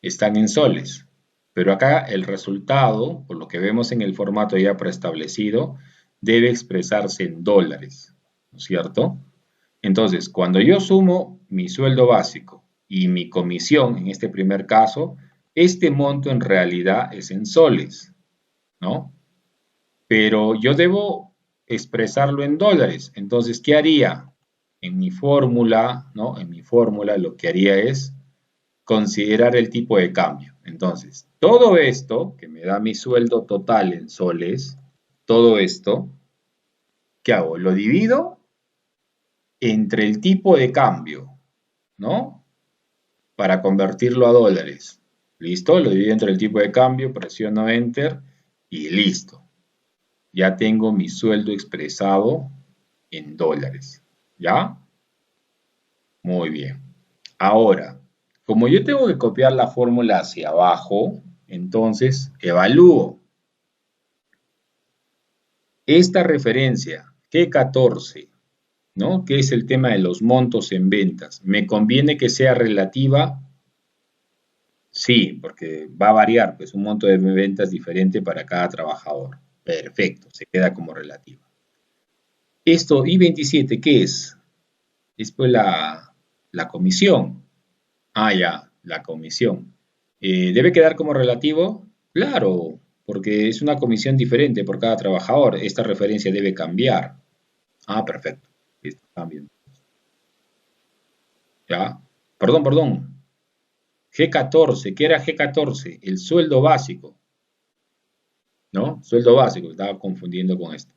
están en soles. Pero acá el resultado, por lo que vemos en el formato ya preestablecido, debe expresarse en dólares, ¿no es cierto? Entonces, cuando yo sumo mi sueldo básico y mi comisión, en este primer caso, este monto en realidad es en soles, ¿no? Pero yo debo expresarlo en dólares. Entonces, ¿qué haría? En mi fórmula, ¿no? En mi fórmula lo que haría es considerar el tipo de cambio. Entonces, todo esto que me da mi sueldo total en soles, todo esto, ¿qué hago? Lo divido entre el tipo de cambio, ¿no? Para convertirlo a dólares. ¿Listo? Lo divido entre el tipo de cambio, presiono Enter y listo. Ya tengo mi sueldo expresado en dólares. ¿Ya? Muy bien. Ahora, como yo tengo que copiar la fórmula hacia abajo, entonces evalúo esta referencia G14, ¿no? Que es el tema de los montos en ventas. ¿Me conviene que sea relativa? Sí, porque va a variar, pues un monto de ventas diferente para cada trabajador. Perfecto, se queda como relativa. Esto, I-27, ¿qué es? Es pues la comisión. Ah, ya, la comisión. ¿Debe quedar como relativo? Claro, porque es una comisión diferente por cada trabajador. Esta referencia debe cambiar. Ah, perfecto. Listo, cambio. Ya. Perdón. G14, ¿qué era G14? El sueldo básico, ¿no? Sueldo básico, estaba confundiendo con esto.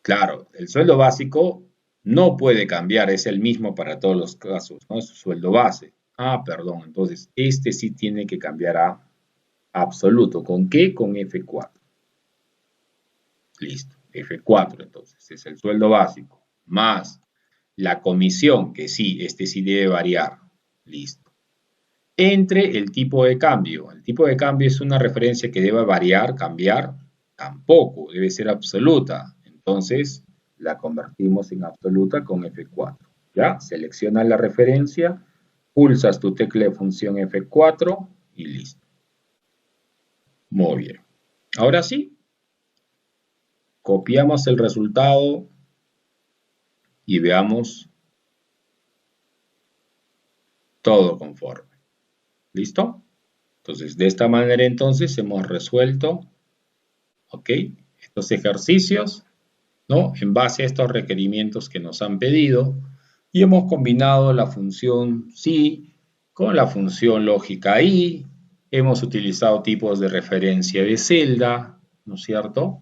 Claro, el sueldo básico no puede cambiar, es el mismo para todos los casos, ¿no? Es su sueldo base. Ah, perdón, entonces este sí tiene que cambiar a absoluto. ¿Con qué? Con F4. Listo, F4 entonces, es el sueldo básico, más la comisión, que sí, este sí debe variar. Listo. Entre el tipo de cambio. El tipo de cambio es una referencia que deba variar, cambiar, tampoco, debe ser absoluta. Entonces, la convertimos en absoluta con F4. ¿Ya? Seleccionas la referencia, pulsas tu tecla de función F4 y listo. Muy bien. Ahora sí, copiamos el resultado y veamos todo conforme. ¿Listo? Entonces, de esta manera entonces hemos resuelto, ¿ok?, estos ejercicios, ¿no?, en base a estos requerimientos que nos han pedido y hemos combinado la función si con la función lógica y hemos utilizado tipos de referencia de celda, ¿no es cierto?,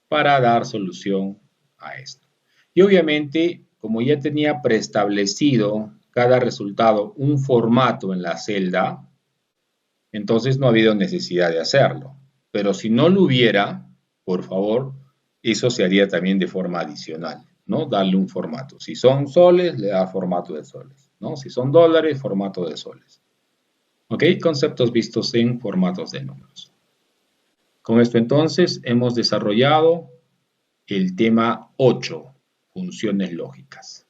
para dar solución a esto. Y obviamente, como ya tenía preestablecido cada resultado un formato en la celda, entonces no ha habido necesidad de hacerlo. Pero si no lo hubiera, por favor, eso se haría también de forma adicional, ¿no? Darle un formato. Si son soles, le da formato de soles, ¿no? Si son dólares, formato de soles. ¿Ok? Conceptos vistos en formatos de números. Con esto entonces hemos desarrollado el tema 8, funciones lógicas.